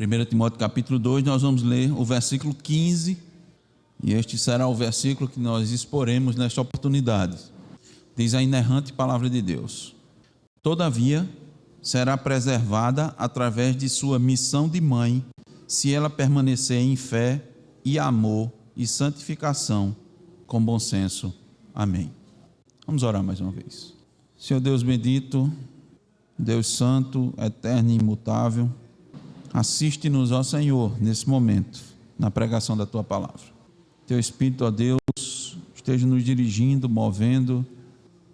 1 Timóteo capítulo 2, nós vamos ler o versículo 15, e este será o versículo que nós exporemos nesta oportunidade. Diz a inerrante palavra de Deus: todavia será preservada através de sua missão de mãe, se ela permanecer em fé e amor e santificação com bom senso. Amém. Vamos orar mais uma vez. Senhor Deus bendito, Deus santo, eterno e imutável, assiste-nos, ó Senhor, nesse momento, na pregação da Tua palavra. Teu Espírito, ó Deus, esteja nos dirigindo, movendo,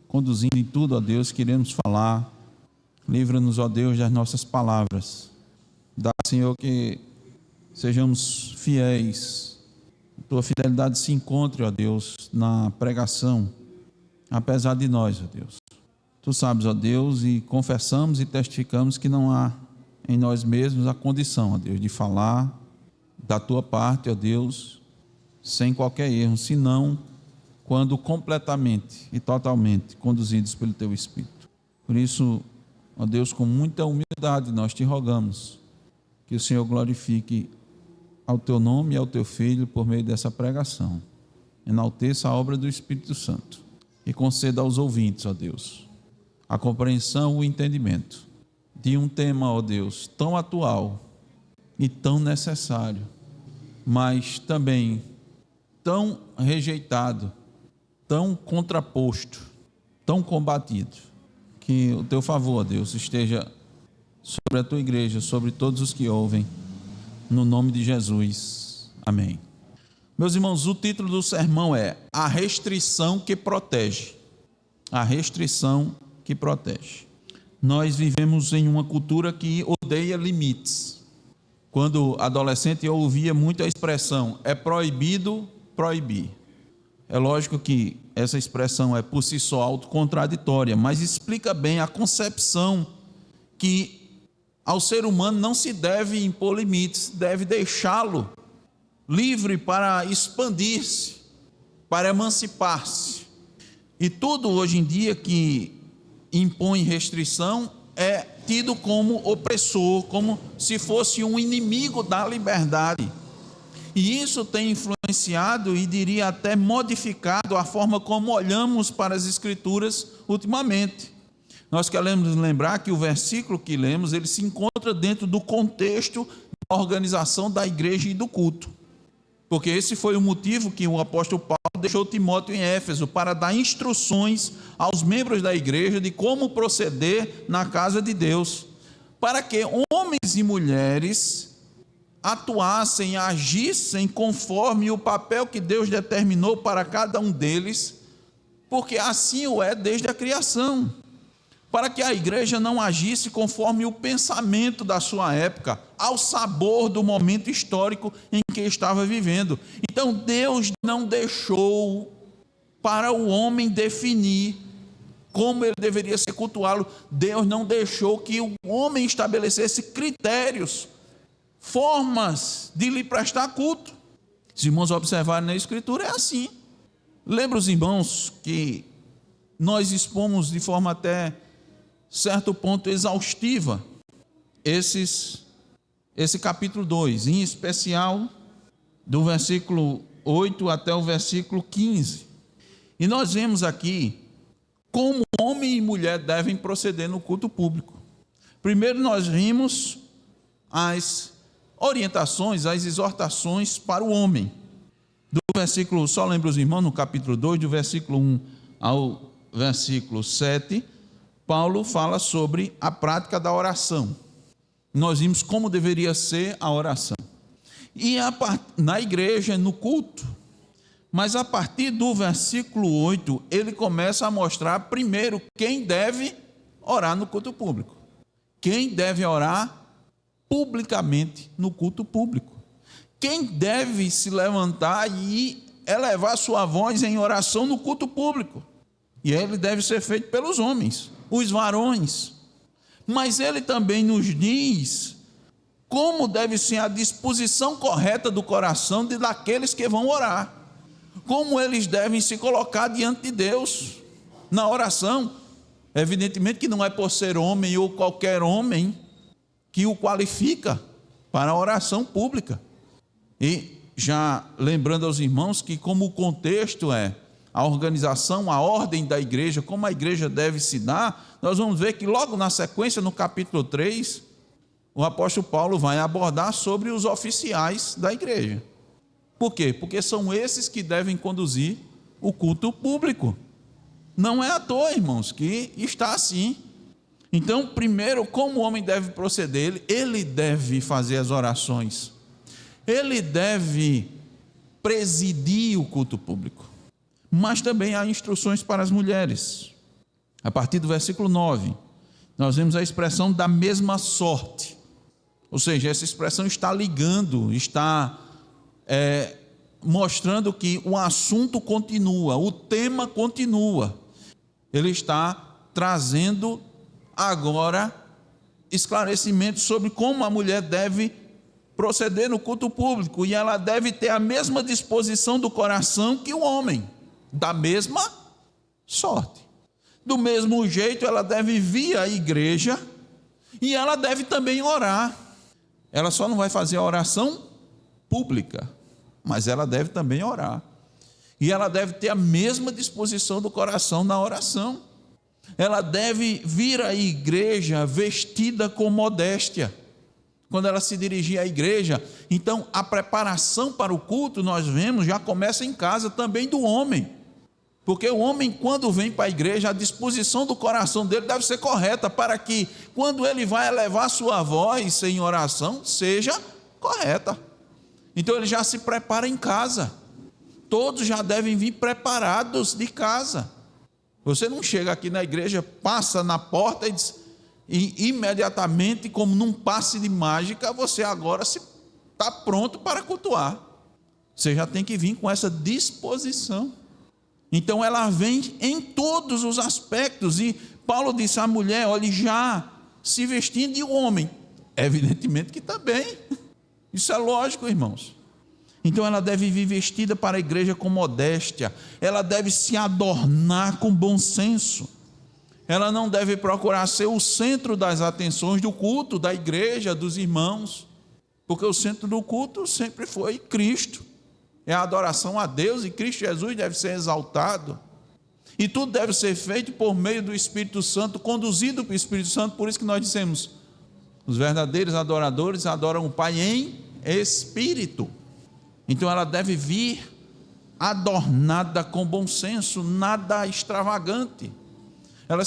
conduzindo em tudo, ó Deus, que iremos falar. Livra-nos, ó Deus, das nossas palavras. Dá, Senhor, que sejamos fiéis. Tua fidelidade se encontre, ó Deus, na pregação, apesar de nós, ó Deus. Tu sabes, ó Deus, e confessamos e testificamos que não há em nós mesmos a condição, ó Deus, de falar da Tua parte, ó Deus, sem qualquer erro, senão quando completamente e totalmente conduzidos pelo Teu Espírito. Por isso, ó Deus, com muita humildade nós Te rogamos que o Senhor glorifique ao Teu nome e ao Teu Filho por meio dessa pregação. Enalteça a obra do Espírito Santo e conceda aos ouvintes, ó Deus, a compreensão, o entendimento de um tema, ó Deus, tão atual e tão necessário, mas também tão rejeitado, tão contraposto, tão combatido. Que o Teu favor, ó Deus, esteja sobre a Tua igreja, sobre todos os que ouvem, no nome de Jesus. Amém. Meus irmãos, o título do sermão é A Restrição que Protege. A restrição que protege. Nós vivemos em uma cultura que odeia limites. Quando adolescente eu ouvia muito a expressão: é proibido proibir. É lógico que essa expressão é por si só autocontraditória, mas explica bem a concepção que ao ser humano não se deve impor limites, deve deixá-lo livre para expandir-se, para emancipar-se. E tudo hoje em dia que impõe restrição é tido como opressor, como se fosse um inimigo da liberdade. E isso tem influenciado e diria até modificado a forma como olhamos para as Escrituras ultimamente. Nós queremos lembrar que o versículo que lemos, ele se encontra dentro do contexto da organização da igreja e do culto. Porque esse foi o motivo que o apóstolo Paulo deixou Timóteo em Éfeso, para dar instruções aos membros da igreja de como proceder na casa de Deus, para que homens e mulheres atuassem, agissem conforme o papel que Deus determinou para cada um deles, porque assim o é desde a criação, para que a igreja não agisse conforme o pensamento da sua época, ao sabor do momento histórico em que estava vivendo. Então Deus não deixou para o homem definir como ele deveria ser cultuá-lo. Deus não deixou que o homem estabelecesse critérios, formas de lhe prestar culto. Se os irmãos observarem na Escritura, é assim. Lembra os irmãos que nós expomos de forma até certo ponto exaustiva esse capítulo 2, em especial do versículo 8 até o versículo 15. E nós vemos aqui como homem e mulher devem proceder no culto público. Primeiro nós vimos as orientações, as exortações para o homem. Do versículo, só lembra os irmãos, no capítulo 2, do versículo 1 ao versículo 7, Paulo fala sobre a prática da oração. Nós vimos como deveria ser a oração. E na igreja, no culto. Mas a partir do versículo 8, ele começa a mostrar primeiro quem deve orar no culto público. Quem deve orar publicamente no culto público. Quem deve se levantar e elevar sua voz em oração no culto público. E ele deve ser feito pelos homens, os varões. Mas ele também nos diz como deve ser a disposição correta do coração daqueles que vão orar. Como eles devem se colocar diante de Deus na oração. Evidentemente que não é por ser homem ou qualquer homem que o qualifica para a oração pública. E já lembrando aos irmãos que, como o contexto é a organização, a ordem da igreja, como a igreja deve se dar, nós vamos ver que logo na sequência, no capítulo 3, o apóstolo Paulo vai abordar sobre os oficiais da igreja. Por quê? Porque são esses que devem conduzir o culto público. Não é à toa, irmãos, que está assim. Então, primeiro, como o homem deve proceder? Ele deve fazer as orações. Ele deve presidir o culto público. Mas também há instruções para as mulheres. A partir do versículo 9, nós vemos a expressão da mesma sorte. Ou seja, essa expressão está ligando, está mostrando que o assunto continua, o tema continua. Ele está trazendo agora esclarecimento sobre como a mulher deve proceder no culto público, e ela deve ter a mesma disposição do coração que o homem, da mesma sorte. Do mesmo jeito, ela deve vir à igreja e ela deve também orar. Ela só não vai fazer a oração pública, mas ela deve também orar. E ela deve ter a mesma disposição do coração na oração. Ela deve vir à igreja vestida com modéstia. Quando ela se dirigir à igreja, então a preparação para o culto, nós vemos, já começa em casa também do homem. Porque o homem, quando vem para a igreja, a disposição do coração dele deve ser correta, para que, quando ele vai elevar sua voz em oração, seja correta. Então ele já se prepara em casa. Todos já devem vir preparados de casa. Você não chega aqui na igreja, passa na porta e imediatamente, como num passe de mágica, você agora está pronto para cultuar. Você já tem que vir com essa disposição. Então ela vem em todos os aspectos, e Paulo disse à mulher: olhe, já se vestindo, e o homem, evidentemente que também, isso é lógico, irmãos. Então ela deve vir vestida para a igreja com modéstia, ela deve se adornar com bom senso, ela não deve procurar ser o centro das atenções do culto, da igreja, dos irmãos, porque o centro do culto sempre foi Cristo. É a adoração a Deus, e Cristo Jesus deve ser exaltado. E tudo deve ser feito por meio do Espírito Santo, conduzido pelo Espírito Santo. Por isso que nós dissemos: os verdadeiros adoradores adoram o Pai em espírito. Então ela deve vir adornada com bom senso, nada extravagante. Ela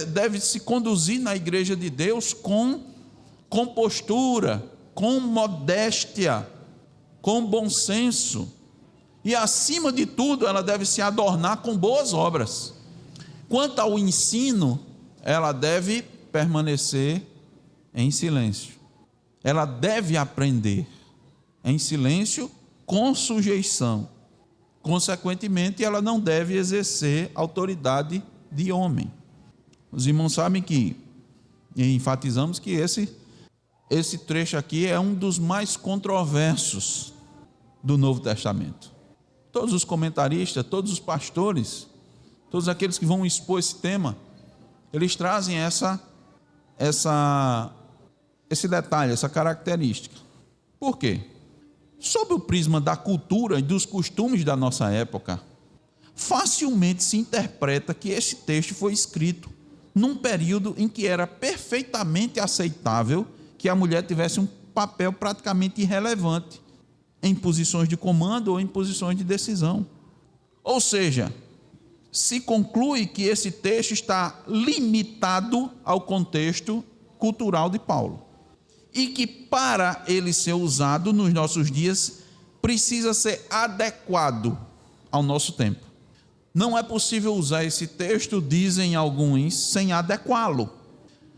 deve se conduzir na igreja de Deus com compostura, com modéstia, com bom senso. E acima de tudo, ela deve se adornar com boas obras. Quanto ao ensino, ela deve permanecer em silêncio. Ela deve aprender em silêncio, com sujeição. Consequentemente, ela não deve exercer autoridade de homem. Os irmãos sabem que, e enfatizamos que esse trecho aqui é um dos mais controversos do Novo Testamento. Todos os comentaristas, todos os pastores, todos aqueles que vão expor esse tema, eles trazem esse detalhe, essa característica. Por quê? Sob o prisma da cultura e dos costumes da nossa época, facilmente se interpreta que este texto foi escrito num período em que era perfeitamente aceitável que a mulher tivesse um papel praticamente irrelevante em posições de comando ou em posições de decisão. Ou seja, se conclui que esse texto está limitado ao contexto cultural de Paulo, e que, para ele ser usado nos nossos dias, precisa ser adequado ao nosso tempo. Não é possível usar esse texto, dizem alguns, sem adequá-lo.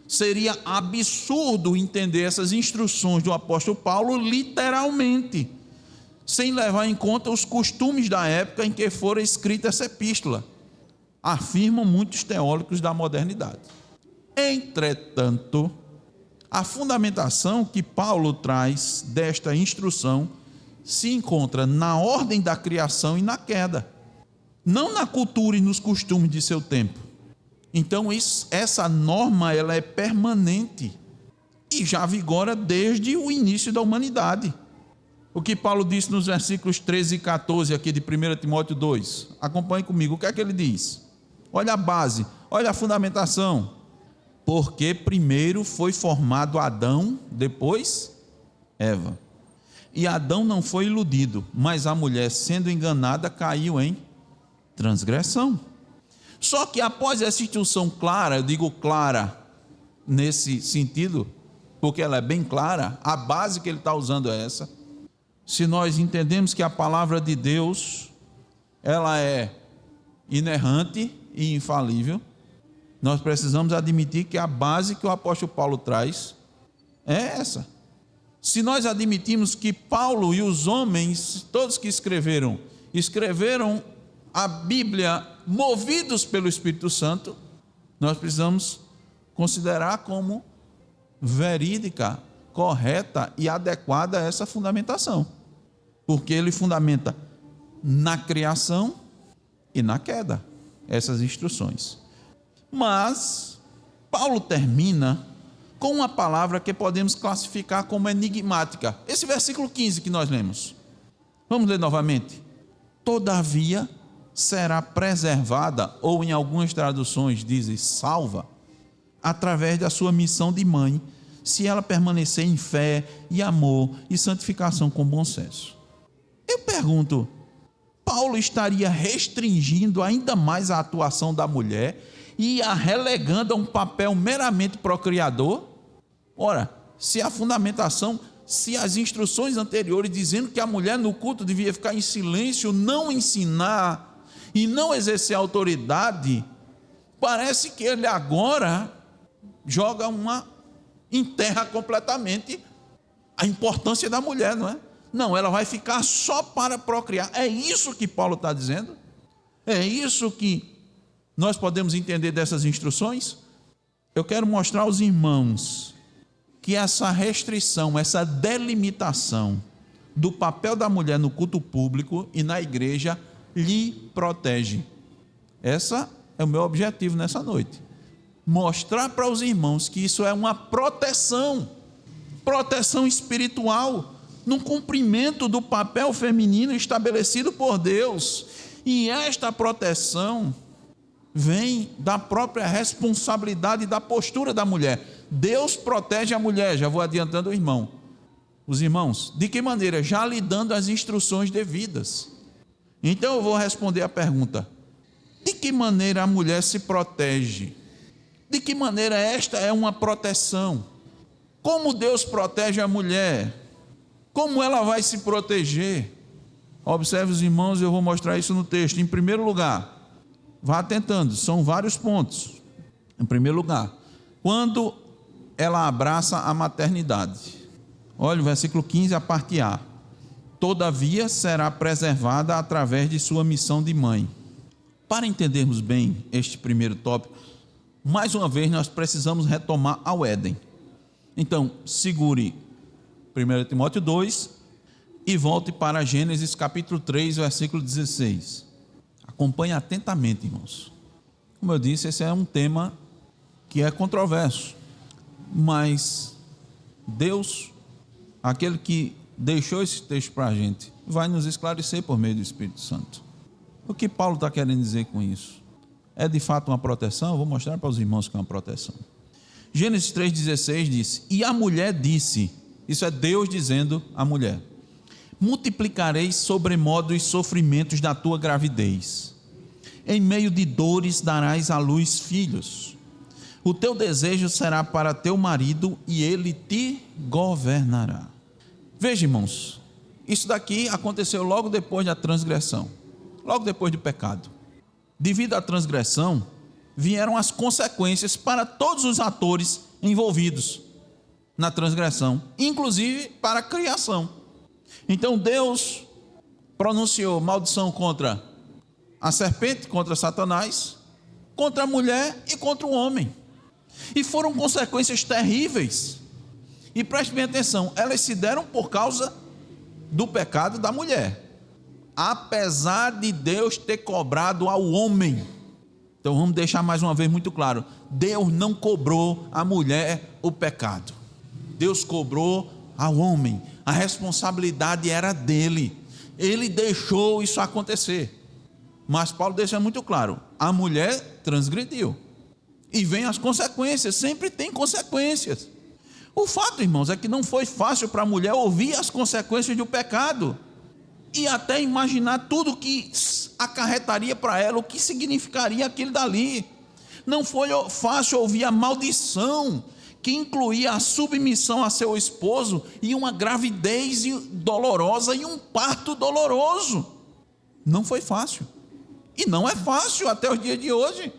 Seria absurdo entender essas instruções do apóstolo Paulo literalmente, sem levar em conta os costumes da época em que fora escrita essa epístola, afirmam muitos teólogos da modernidade. Entretanto, a fundamentação que Paulo traz desta instrução se encontra na ordem da criação e na queda, não na cultura e nos costumes de seu tempo. Então essa norma, ela é permanente. e já vigora desde o início da humanidade. O que Paulo disse nos versículos 13 e 14 aqui de 1 Timóteo 2. Acompanhe comigo, o que é que ele diz? Olha a base, olha a fundamentação. Porque primeiro foi formado Adão, depois Eva. E Adão não foi iludido, mas a mulher, sendo enganada, caiu em transgressão. Só que após essa instrução clara, eu digo clara nesse sentido, porque ela é bem clara, a base que ele está usando é essa. Se nós entendemos que a palavra de Deus, ela é inerrante e infalível, nós precisamos admitir que a base que o apóstolo Paulo traz é essa. Se nós admitimos que Paulo e os homens, todos que escreveram a Bíblia movidos pelo Espírito Santo, nós precisamos considerar como verídica, correta e adequada essa fundamentação, porque ele fundamenta na criação e na queda essas instruções. Mas Paulo termina com uma palavra que podemos classificar como enigmática. Esse versículo 15 que nós lemos. Vamos ler novamente. Todavia será preservada, ou em algumas traduções dizem salva, através da sua missão de mãe, se ela permanecer em fé e amor e santificação com bom senso. Eu pergunto, Paulo estaria restringindo ainda mais a atuação da mulher e a relegando a um papel meramente procriador? Ora, se a fundamentação, se as instruções anteriores dizendo que a mulher no culto devia ficar em silêncio, não ensinar e não exercer autoridade, parece que ele agora enterra completamente a importância da mulher, não é? Não, ela vai ficar só para procriar. É isso que Paulo está dizendo? É isso que nós podemos entender dessas instruções? Eu quero mostrar aos irmãos que essa restrição, essa delimitação do papel da mulher no culto público e na igreja lhe protege. Esse é o meu objetivo nessa noite. Mostrar para os irmãos que isso é uma proteção espiritual, no cumprimento do papel feminino estabelecido por Deus. E esta proteção vem da própria responsabilidade da postura da mulher. Deus protege a mulher, já vou adiantando os irmãos, de que maneira? Já lhe dando as instruções devidas. Então eu vou responder a pergunta: de que maneira a mulher se protege? De que maneira esta é uma proteção? Como Deus protege a mulher? Como ela vai se proteger? Observe os irmãos, eu vou mostrar isso no texto. Em primeiro lugar, vá atentando, são vários pontos. Em primeiro lugar, quando ela abraça a maternidade. Olha o versículo 15, a parte A. Todavia será preservada através de sua missão de mãe. Para entendermos bem este primeiro tópico, mais uma vez nós precisamos retomar ao Éden. Então, segure 1 Timóteo 2 e volte para Gênesis capítulo 3, versículo 16. Acompanhe atentamente, irmãos. Como eu disse, esse é um tema que é controverso, mas Deus, aquele que deixou esse texto para a gente, vai nos esclarecer por meio do Espírito Santo. O que Paulo está querendo dizer com isso? É de fato uma proteção? Eu vou mostrar para os irmãos que é uma proteção. Gênesis 3,16 diz: e a mulher disse, isso é Deus dizendo à mulher: multiplicarei sobremodo os sofrimentos da tua gravidez, em meio de dores darás à luz filhos, o teu desejo será para teu marido e ele te governará. Veja, irmãos, isso daqui aconteceu logo depois da transgressão, logo depois do pecado. Devido à transgressão, vieram as consequências para todos os atores envolvidos na transgressão, inclusive para a criação. Então Deus pronunciou maldição contra a serpente, contra Satanás, contra a mulher e contra o homem. E foram consequências terríveis. E preste bem atenção, elas se deram por causa do pecado da mulher, apesar de Deus ter cobrado ao homem. Então vamos deixar mais uma vez muito claro: Deus não cobrou à mulher o pecado. Deus cobrou ao homem, a responsabilidade era dele, ele deixou isso acontecer. Mas Paulo deixa muito claro, a mulher transgrediu, e vem as consequências, sempre tem consequências. O fato, irmãos, é que não foi fácil para a mulher ouvir as consequências do pecado, e até imaginar tudo que acarretaria para ela, o que significaria aquilo dali. Não foi fácil ouvir a maldição, que incluía a submissão a seu esposo, e uma gravidez dolorosa, e um parto doloroso. Não foi fácil, e não é fácil até os dias de hoje.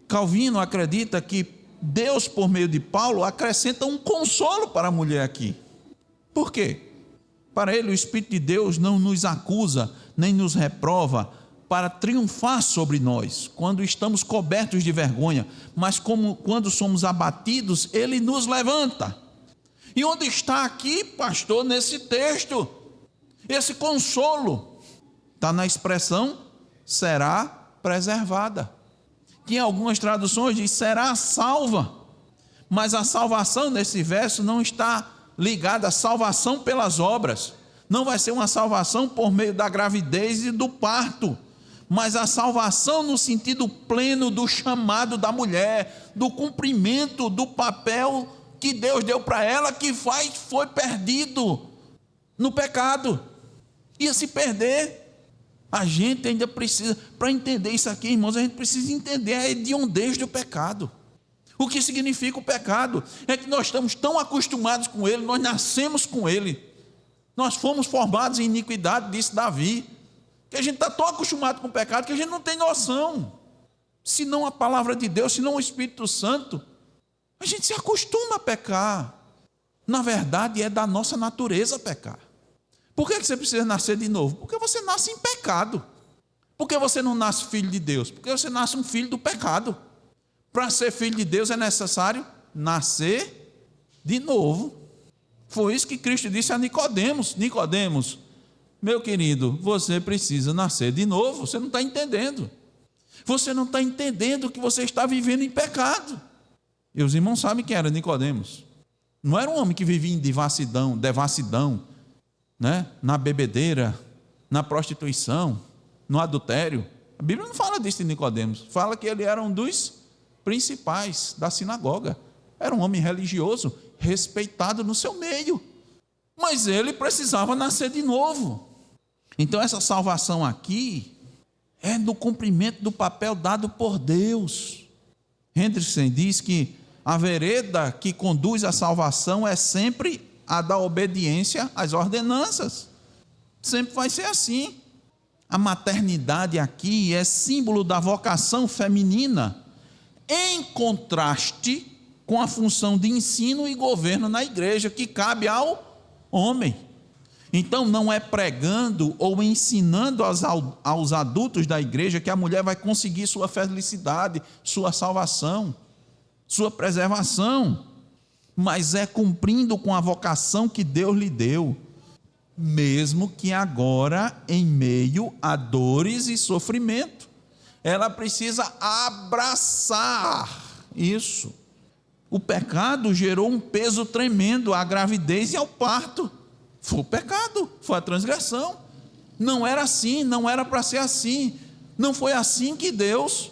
Calvino acredita que Deus, por meio de Paulo, acrescenta um consolo para a mulher aqui. Por quê? Para ele, o Espírito de Deus não nos acusa, nem nos reprova, para triunfar sobre nós, quando estamos cobertos de vergonha, mas quando somos abatidos, ele nos levanta. E onde está aqui, pastor, nesse texto, esse consolo? Está na expressão, será preservada, que em algumas traduções diz, será salva, mas a salvação nesse verso não está ligada à salvação pelas obras, não vai ser uma salvação por meio da gravidez e do parto, mas a salvação no sentido pleno do chamado da mulher, do cumprimento do papel que Deus deu para ela, que foi perdido no pecado, ia se perder. A gente ainda precisa, para entender isso aqui, irmãos, a gente precisa entender a hediondez do pecado. O que significa o pecado? É que nós estamos tão acostumados com ele, nós nascemos com ele, nós fomos formados em iniquidade, disse Davi, que a gente está tão acostumado com o pecado que a gente não tem noção. Se não a palavra de Deus, se não o Espírito Santo, a gente se acostuma a pecar. Na verdade, é da nossa natureza pecar. Por que você precisa nascer de novo? Porque você nasce em pecado. Por que você não nasce filho de Deus? Porque você nasce um filho do pecado. Para ser filho de Deus é necessário nascer de novo. Foi isso que Cristo disse a Nicodemos. Nicodemos, meu querido, você precisa nascer de novo. Você não está entendendo. Você não está entendendo que você está vivendo em pecado. E os irmãos sabem quem era Nicodemos. Não era um homem que vivia em devassidão, né? Na bebedeira, na prostituição, no adultério. A Bíblia não fala disso de Nicodemos. Fala que ele era um dos principais da sinagoga. Era um homem religioso, respeitado no seu meio. Mas ele precisava nascer de novo. Então essa salvação aqui é no cumprimento do papel dado por Deus. Hendrickson diz que a vereda que conduz à salvação é sempre a da obediência às ordenanças. Sempre vai ser assim. A maternidade aqui é símbolo da vocação feminina, em contraste com a função de ensino e governo na igreja, que cabe ao homem. Então não é pregando ou ensinando aos adultos da igreja que a mulher vai conseguir sua felicidade, sua salvação, sua preservação, mas é cumprindo com a vocação que Deus lhe deu, mesmo que agora em meio a dores e sofrimento. Ela precisa abraçar isso. O pecado gerou um peso tremendo à gravidez e ao parto. Foi o pecado, foi a transgressão. Não era assim, não era para ser assim. Não foi assim que Deus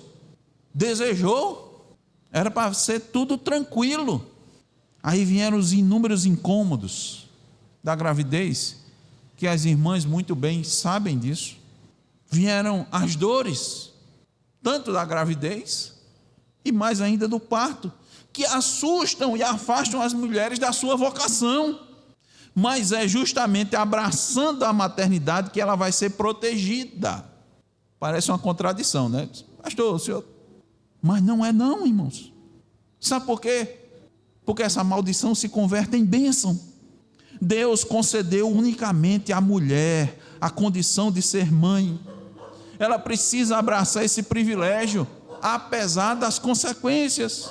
desejou. Era para ser tudo tranquilo. Aí vieram os inúmeros incômodos da gravidez, que as irmãs muito bem sabem disso. Vieram as dores, tanto da gravidez e mais ainda do parto, que assustam e afastam as mulheres da sua vocação. Mas é justamente abraçando a maternidade que ela vai ser protegida. Parece uma contradição, né? Pastor, o senhor... Mas não é não, irmãos. Sabe por quê? Porque essa maldição se converte em bênção. Deus concedeu unicamente à mulher a condição de ser mãe. Ela precisa abraçar esse privilégio, apesar das consequências.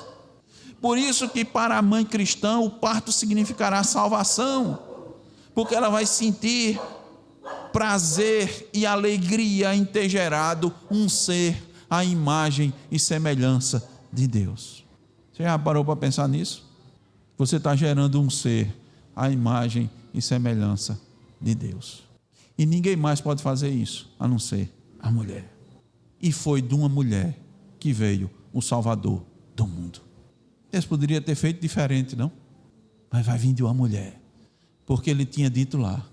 Por isso que para a mãe cristã o parto significará salvação, porque ela vai sentir prazer e alegria em ter gerado um ser à imagem e semelhança de Deus. Você já parou para pensar nisso? você está gerando um ser à imagem e semelhança de Deus. E ninguém mais pode fazer isso, a não ser a mulher. E foi de uma mulher que veio o Salvador do mundo. Deus poderia ter feito diferente, não? Mas vai vir de uma mulher. Porque ele tinha dito lá,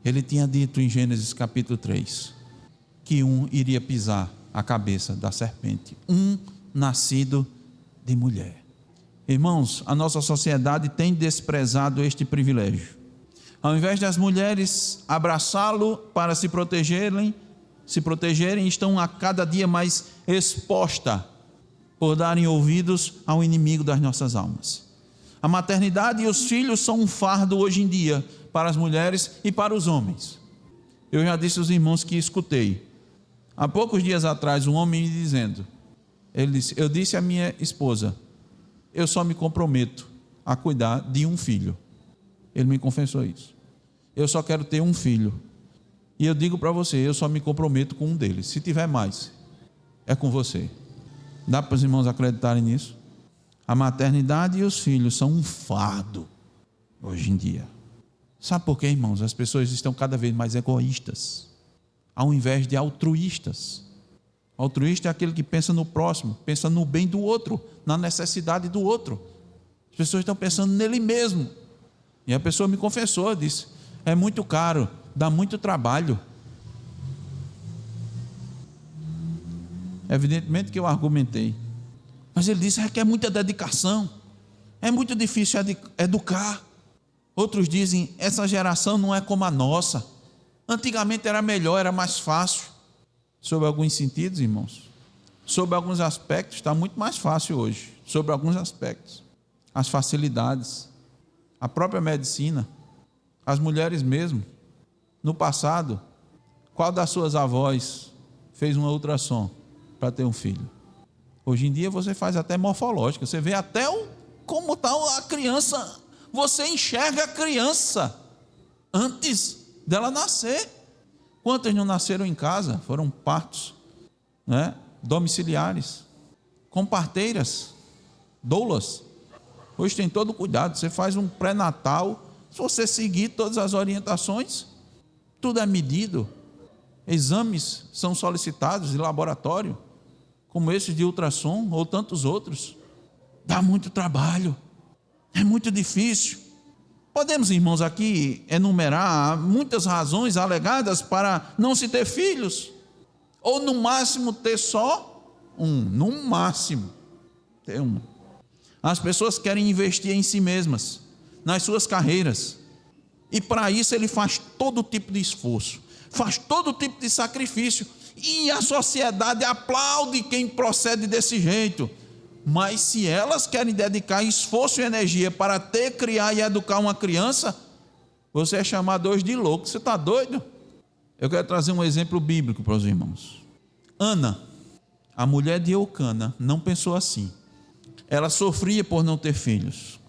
ele tinha dito em Gênesis capítulo 3, que um iria pisar a cabeça da serpente, um nascido de mulher. Irmãos, a nossa sociedade tem desprezado este privilégio. Ao invés das mulheres abraçá-lo para se protegerem, estão a cada dia mais expostas por darem ouvidos ao inimigo das nossas almas. A maternidade e os filhos são um fardo hoje em dia para as mulheres e para os homens. Eu já disse aos irmãos que escutei há poucos dias atrás um homem me dizendo, ele disse, eu disse à minha esposa, eu só me comprometo a cuidar de um filho. Ele me confessou isso. Eu só quero ter um filho. E eu digo para você, eu só me comprometo com um deles. Se tiver mais, é com você. Dá para os irmãos acreditarem nisso? A maternidade e os filhos são um fardo hoje em dia. Sabe por quê, irmãos? As pessoas estão cada vez mais egoístas, ao invés de altruístas. Altruísta é aquele que pensa no próximo, pensa no bem do outro, na necessidade do outro. As pessoas estão pensando nele mesmo. E a pessoa me confessou, disse, é muito caro, dá muito trabalho. Evidentemente que eu argumentei, mas ele disse, requer muita dedicação, é muito difícil educar. Outros dizem, essa geração não é como a nossa, antigamente era melhor, era mais fácil. Sobre alguns sentidos, irmãos, sobre alguns aspectos, está muito mais fácil hoje, sobre alguns aspectos, as facilidades, a própria medicina, as mulheres mesmo. No passado, qual das suas avós fez uma ultrassom para ter um filho? Hoje em dia você faz até morfológica, você vê até como está a criança, você enxerga a criança antes dela nascer. Quantas não nasceram em casa? Foram partos, né? Domiciliares, com parteiras, doulas. Hoje tem todo o cuidado, você faz um pré-natal, se você seguir todas as orientações, tudo é medido, exames são solicitados de laboratório, como esse de ultrassom ou tantos outros. Dá muito trabalho, é muito difícil. Podemos, irmãos, aqui enumerar muitas razões alegadas para não se ter filhos, ou no máximo ter só um, no máximo ter um. As pessoas querem investir em si mesmas, nas suas carreiras, e para isso ele faz todo tipo de esforço, faz todo tipo de sacrifício, e a sociedade aplaude quem procede desse jeito. Mas se elas querem dedicar esforço e energia para ter, criar e educar uma criança, você é chamado hoje de louco. Você está doido? Eu quero trazer um exemplo bíblico para os irmãos. Ana, a mulher de Eucana, não pensou assim. Ela sofria por não ter filhos,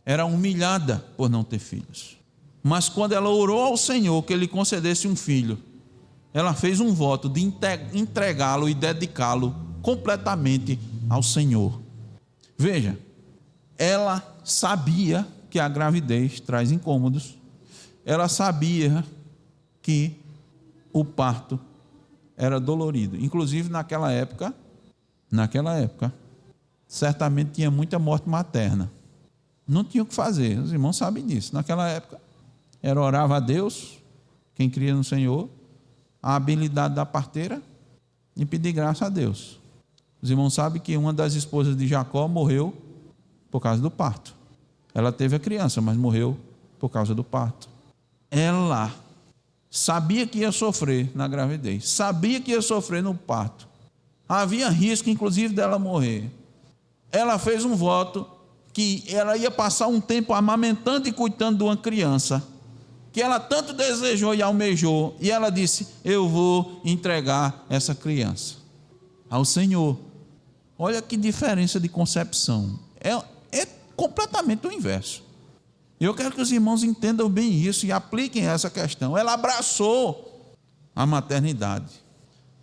era humilhada por não ter filhos. Mas quando ela orou ao Senhor que Ele concedesse um filho, ela fez um voto de entregá-lo e dedicá-lo completamente ao Senhor. Veja, ela sabia que a gravidez traz incômodos, ela sabia que o parto era dolorido, inclusive naquela época, certamente tinha muita morte materna, não tinha o que fazer, os irmãos sabem disso, naquela época, era orar a Deus, quem cria no Senhor, a habilidade da parteira e pedir graça a Deus. Os irmãos sabem que uma das esposas de Jacó morreu por causa do parto. Ela teve a criança, mas morreu por causa do parto. Ela sabia que ia sofrer na gravidez, sabia que ia sofrer no parto. Havia risco, inclusive, dela morrer. Ela fez um voto que ela ia passar um tempo amamentando e cuidando de uma criança que ela tanto desejou e almejou, e ela disse, eu vou entregar essa criança ao Senhor. Olha que diferença de concepção, é completamente o inverso. Eu quero que os irmãos entendam bem isso e apliquem essa questão. Ela abraçou a maternidade,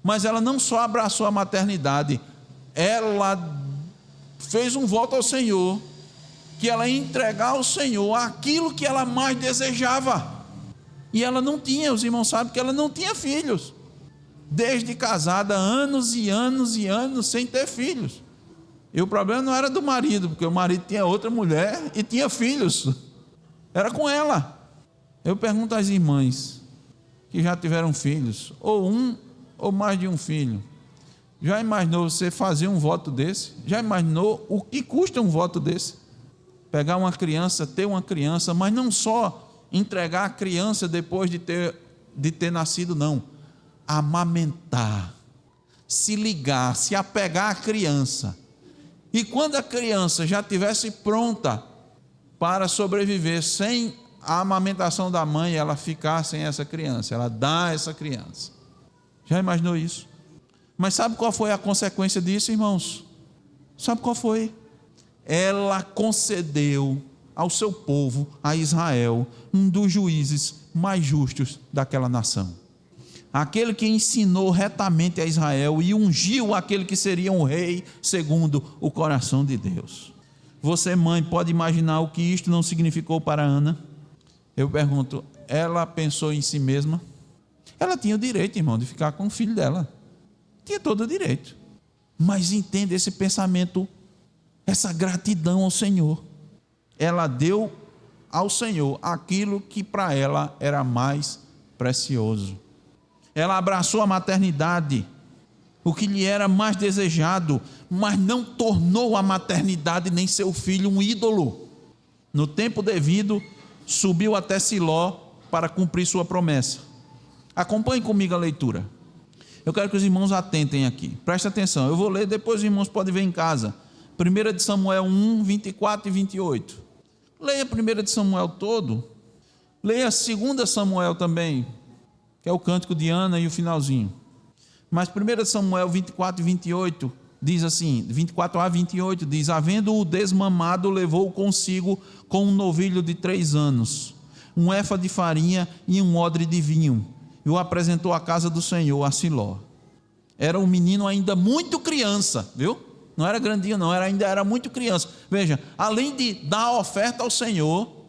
mas ela não só abraçou a maternidade, ela fez um voto ao Senhor, que ela ia entregar ao Senhor aquilo que ela mais desejava. E ela não tinha, os irmãos sabem que ela não tinha filhos. Desde casada, anos e anos e anos sem ter filhos. E o problema não era do marido, porque o marido tinha outra mulher e tinha filhos. Era com ela. Eu pergunto às irmãs que já tiveram filhos, ou um ou mais de um filho, já imaginou você fazer um voto desse? Já imaginou o que custa um voto desse? Pegar uma criança, ter uma criança, mas não só entregar a criança depois de ter nascido, não. Amamentar, se ligar, se apegar à criança. E quando a criança já estivesse pronta para sobreviver sem a amamentação da mãe, ela ficar sem essa criança, ela dá essa criança. Já imaginou isso? Mas sabe qual foi a consequência disso, irmãos? Sabe qual foi? Ela concedeu ao seu povo, a Israel, um dos juízes mais justos daquela nação. Aquele que ensinou retamente a Israel e ungiu aquele que seria um rei segundo o coração de Deus. Você, mãe, pode imaginar o que isto não significou para Ana? Eu pergunto, ela pensou em si mesma? Ela tinha o direito, irmão, de ficar com o filho dela. Tinha todo o direito. Mas entenda esse pensamento, essa gratidão ao Senhor. Ela deu ao Senhor aquilo que para ela era mais precioso. Ela abraçou a maternidade, o que lhe era mais desejado, mas não tornou a maternidade nem seu filho um ídolo. No tempo devido, subiu até Siló para cumprir sua promessa. Acompanhe comigo a leitura. Eu quero que os irmãos atentem aqui. Preste atenção, eu vou ler, depois os irmãos podem ver em casa. 1 de Samuel 1, 24 e 28. Leia 1 de Samuel todo. Leia 2 Samuel também, que é o cântico de Ana e o finalzinho. Mas 1 Samuel 24 e 28 diz assim, 24 a 28 diz: havendo-o desmamado, levou consigo com um novilho de 3 anos, um éfa de farinha e um odre de vinho, e o apresentou à casa do Senhor, a Siló. Era um menino ainda muito criança, viu? Não era grandinho não, ainda era muito criança. Veja, além de dar a oferta ao Senhor,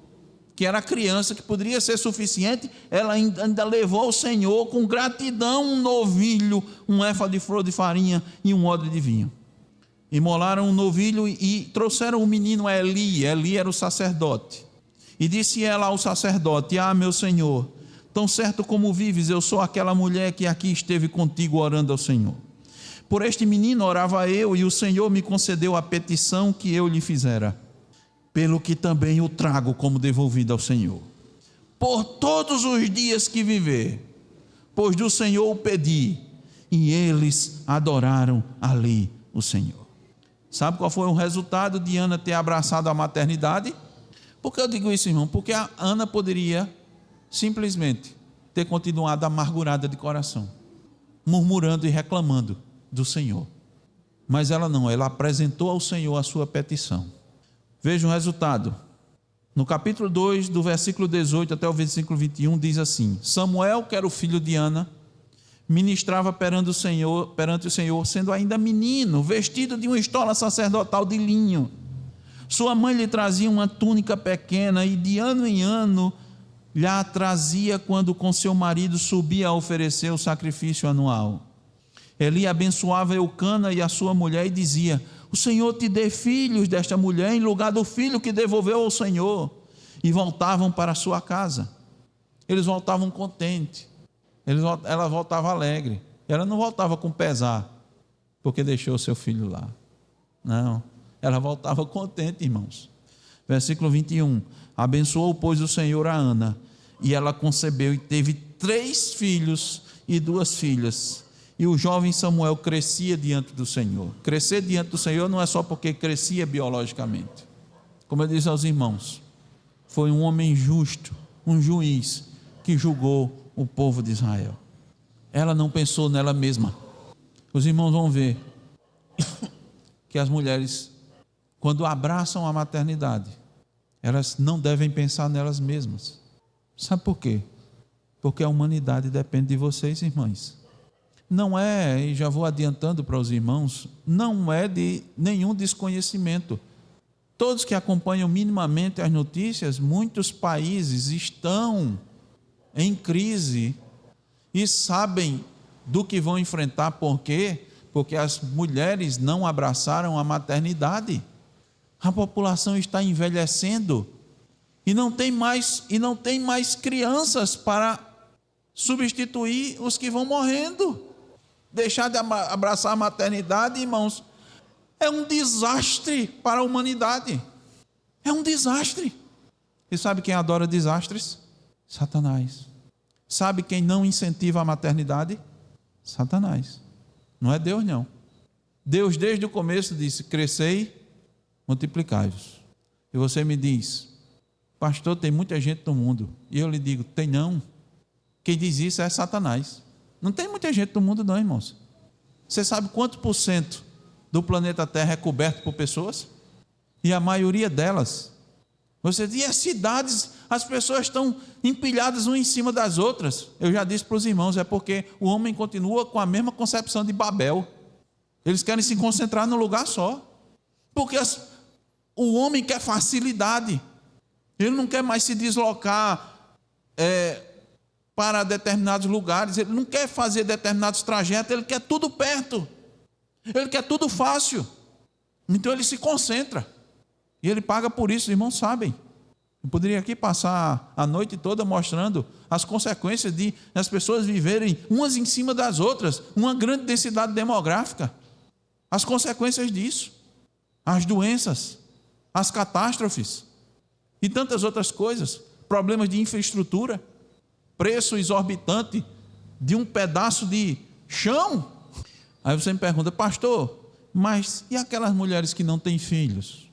que era criança, que poderia ser suficiente, ela ainda levou ao Senhor com gratidão um novilho, um éfa de flor de farinha e um odre de vinho. Imolaram um novilho e trouxeram o menino a Eli. Eli era o sacerdote. E disse ela ao sacerdote: ah, meu Senhor, tão certo como vives, eu sou aquela mulher que aqui esteve contigo orando ao Senhor. Por este menino orava eu, e o Senhor me concedeu a petição que eu lhe fizera, pelo que também o trago como devolvido ao Senhor, por todos os dias que viver, pois do Senhor o pedi, e eles adoraram ali o Senhor. Sabe qual foi o resultado de Ana ter abraçado a maternidade? Por que eu digo isso, irmão? Porque a Ana poderia simplesmente ter continuado amargurada de coração, murmurando e reclamando do Senhor. Mas ela não, ela apresentou ao Senhor a sua petição. Veja o resultado. No capítulo 2, do versículo 18 até o versículo 21, diz assim: Samuel, que era o filho de Ana, ministrava perante o Senhor, sendo ainda menino, vestido de uma estola sacerdotal de linho. Sua mãe lhe trazia uma túnica pequena, e de ano em ano lhe a trazia quando com seu marido subia a oferecer o sacrifício anual. Eli abençoava Eucana e a sua mulher e dizia: o Senhor te dê filhos desta mulher em lugar do filho que devolveu ao Senhor. E voltavam para a sua casa. Eles voltavam contentes. Ela voltava alegre. Ela não voltava com pesar, porque deixou seu filho lá. Não, ela voltava contente, irmãos. Versículo 21. Abençoou, pois, o Senhor a Ana, e ela concebeu e teve 3 filhos e 2 filhas. E o jovem Samuel crescia diante do Senhor. Crescer diante do Senhor não é só porque crescia biologicamente. Como eu disse aos irmãos, foi um homem justo, um juiz, que julgou o povo de Israel. Ela não pensou nela mesma. Os irmãos vão ver que as mulheres, quando abraçam a maternidade, elas não devem pensar nelas mesmas. Sabe por quê? Porque a humanidade depende de vocês, irmãs. Não é, e já vou adiantando para os irmãos, não é de nenhum desconhecimento. Todos que acompanham minimamente as notícias, muitos países estão em crise e sabem do que vão enfrentar. Por quê? Porque as mulheres não abraçaram a maternidade. A população está envelhecendo e não tem mais crianças para substituir os que vão morrendo. Deixar de abraçar a maternidade, irmãos, é um desastre para a humanidade. É um desastre. E sabe quem adora desastres? Satanás. Sabe quem não incentiva a maternidade? Satanás. Não é Deus, não. Deus, desde o começo, disse: crescei, multiplicai-vos. E você me diz: pastor, tem muita gente no mundo. E eu lhe digo: tem não. Quem diz isso é Satanás. Não tem muita gente no mundo não, irmãos. Você sabe quanto por cento do planeta Terra é coberto por pessoas? E a maioria delas, você diz, as cidades, as pessoas estão empilhadas umas em cima das outras. Eu já disse para os irmãos, é porque o homem continua com a mesma concepção de Babel. Eles querem se concentrar num lugar só. Porque o homem quer facilidade. Ele não quer mais se deslocar para determinados lugares. Ele não quer fazer determinados trajetos. Ele quer tudo perto. Ele quer tudo fácil. Então ele se concentra. E ele paga por isso, os irmãos sabem. Eu poderia aqui passar a noite toda mostrando as consequências de as pessoas viverem umas em cima das outras, uma grande densidade demográfica. As consequências disso, as doenças, as catástrofes e tantas outras coisas, problemas de infraestrutura, preço exorbitante de um pedaço de chão. Aí você me pergunta: pastor, mas e aquelas mulheres que não têm filhos?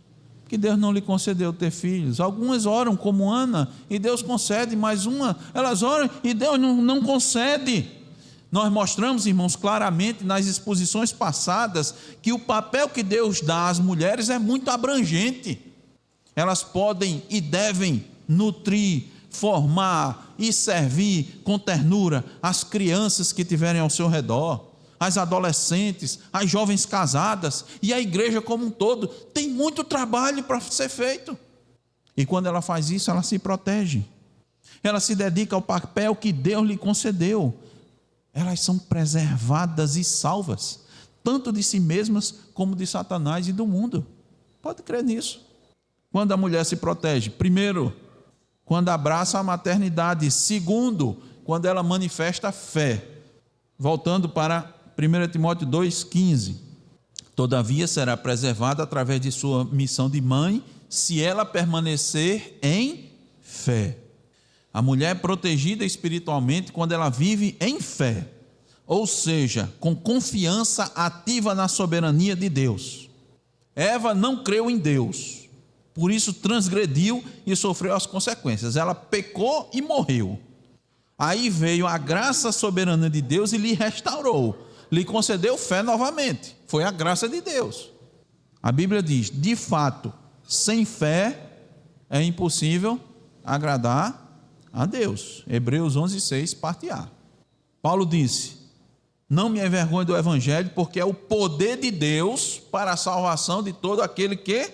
Que Deus não lhe concedeu ter filhos. Algumas oram como Ana e Deus concede, mas elas oram e Deus não concede. Nós mostramos, irmãos, claramente nas exposições passadas que o papel que Deus dá às mulheres é muito abrangente. Elas podem e devem nutrir, formar e servir com ternura as crianças que tiverem ao seu redor, as adolescentes, as jovens casadas e a igreja como um todo. Tem muito trabalho para ser feito. E quando ela faz isso, ela se protege. Ela se dedica ao papel que Deus lhe concedeu. Elas são preservadas e salvas, tanto de si mesmas como de Satanás e do mundo. Pode crer nisso. Quando a mulher se protege? Primeiro, quando abraça a maternidade. Segundo, quando ela manifesta fé. Voltando para 1 Timóteo 2,15. Todavia será preservada através de sua missão de mãe, se ela permanecer em fé. A mulher é protegida espiritualmente quando ela vive em fé, ou seja, com confiança ativa na soberania de Deus. Eva não creu em Deus, por isso transgrediu e sofreu as consequências. Ela pecou e morreu. Aí veio a graça soberana de Deus e lhe restaurou, lhe concedeu fé novamente. Foi a graça de Deus. A Bíblia diz: de fato, sem fé é impossível agradar a Deus. Hebreus 11,6, parte A. Paulo disse: não me envergonhe do Evangelho, porque é o poder de Deus para a salvação de todo aquele que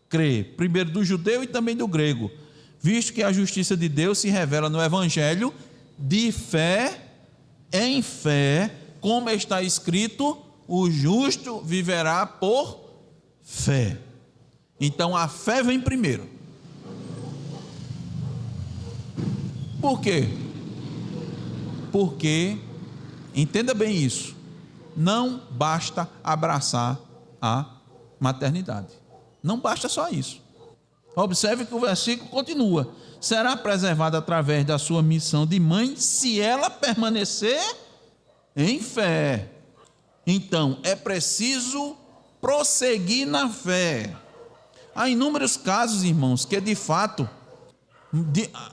crê, primeiro do judeu e também do grego, visto que a justiça de Deus se revela no Evangelho de fé em fé, como está escrito: o justo viverá por fé. Então a fé vem primeiro. Por quê? Porque, entenda bem isso, não basta abraçar a maternidade. Não basta só isso. Observe que o versículo continua: será preservada através da sua missão de mãe, se ela permanecer em fé. Então é preciso prosseguir na fé. Há inúmeros casos, irmãos, que de fato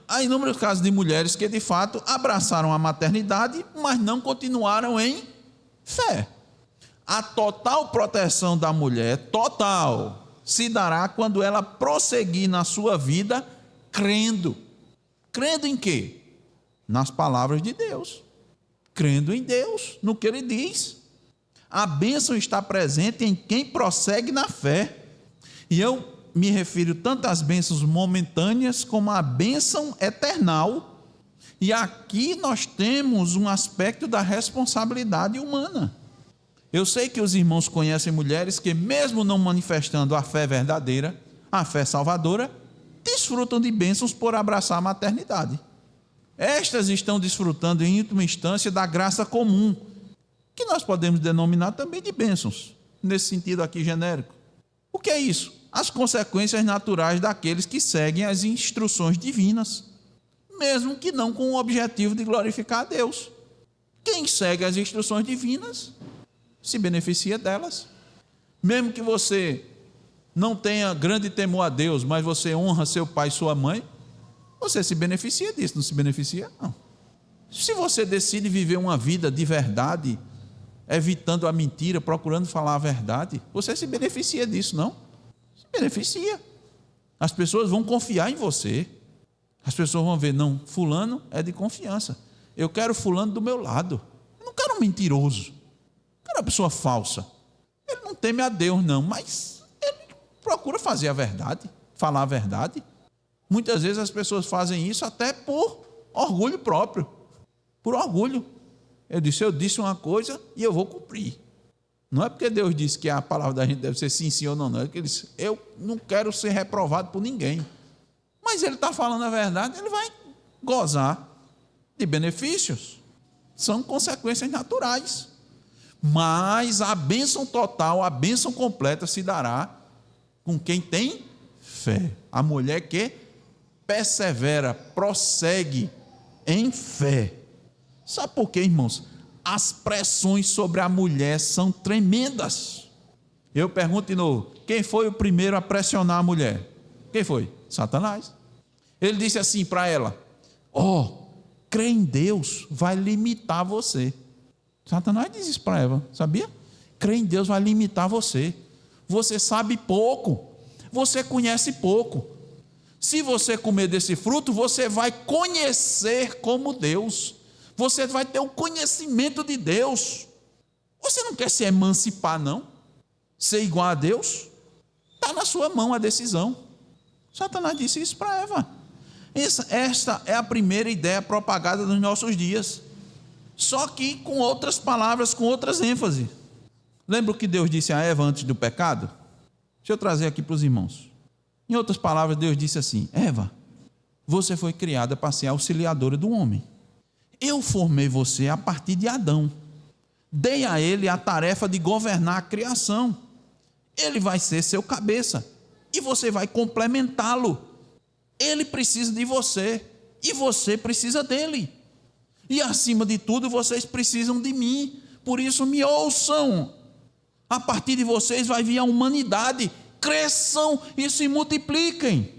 há inúmeros casos de mulheres que de fato abraçaram a maternidade, mas não continuaram em fé. A total proteção da mulher, total, se dará quando ela prosseguir na sua vida crendo. Crendo em quê? Nas palavras de Deus. Crendo em Deus, no que Ele diz. A bênção está presente em quem prossegue na fé. E eu me refiro tanto às bênçãos momentâneas como à bênção eternal. E aqui nós temos um aspecto da responsabilidade humana. Eu sei que os irmãos conhecem mulheres que, mesmo não manifestando a fé verdadeira, a fé salvadora, desfrutam de bênçãos por abraçar a maternidade. Estas estão desfrutando em última instância da graça comum, que nós podemos denominar também de bênçãos, nesse sentido aqui genérico. O que é isso? As consequências naturais daqueles que seguem as instruções divinas, mesmo que não com o objetivo de glorificar a Deus. Quem segue as instruções divinas se beneficia delas. Mesmo que você não tenha grande temor a Deus, mas você honra seu pai e sua mãe, você se beneficia disso, não se beneficia? Não. Se você decide viver uma vida de verdade, evitando a mentira, procurando falar a verdade, você se beneficia disso, não? Se beneficia. As pessoas vão confiar em você. As pessoas vão ver, não, fulano é de confiança. Eu quero fulano do meu lado. Eu não quero um mentiroso. Eu quero uma pessoa falsa. Ele não teme a Deus, não, mas ele procura fazer a verdade, falar a verdade. Muitas vezes as pessoas fazem isso até por orgulho próprio. Por orgulho. Eu disse uma coisa e eu vou cumprir. Não é porque Deus disse que a palavra da gente deve ser sim, sim ou não, não. É que ele disse, eu não quero ser reprovado por ninguém. Mas ele está falando a verdade, ele vai gozar de benefícios. São consequências naturais. Mas a bênção total, a bênção completa se dará com quem tem fé. A mulher que persevera, prossegue em fé. Sabe por quê, irmãos? As pressões sobre a mulher são tremendas. Eu pergunto de novo, quem foi o primeiro a pressionar a mulher? Quem foi? Satanás. Ele disse assim para ela, crê em Deus, vai limitar você. Satanás diz isso para Eva, sabia? Crê em Deus vai limitar você. Você sabe pouco, você conhece pouco. Se você comer desse fruto, você vai conhecer como Deus. Você vai ter o conhecimento de Deus. Você não quer se emancipar, não? Ser igual a Deus? Está na sua mão a decisão. Satanás disse isso para Eva. Esta é a primeira ideia propagada nos nossos dias. Só que com outras palavras, com outras ênfases. Lembra o que Deus disse a Eva antes do pecado? Deixa eu trazer aqui para os irmãos. Em outras palavras, Deus disse assim, Eva, você foi criada para ser auxiliadora do homem. Eu formei você a partir de Adão. Dei a ele a tarefa de governar a criação. Ele vai ser seu cabeça. E você vai complementá-lo. Ele precisa de você. E você precisa dele. E acima de tudo, vocês precisam de mim. Por isso me ouçam. A partir de vocês vai vir a humanidade. Cresçam e se multipliquem.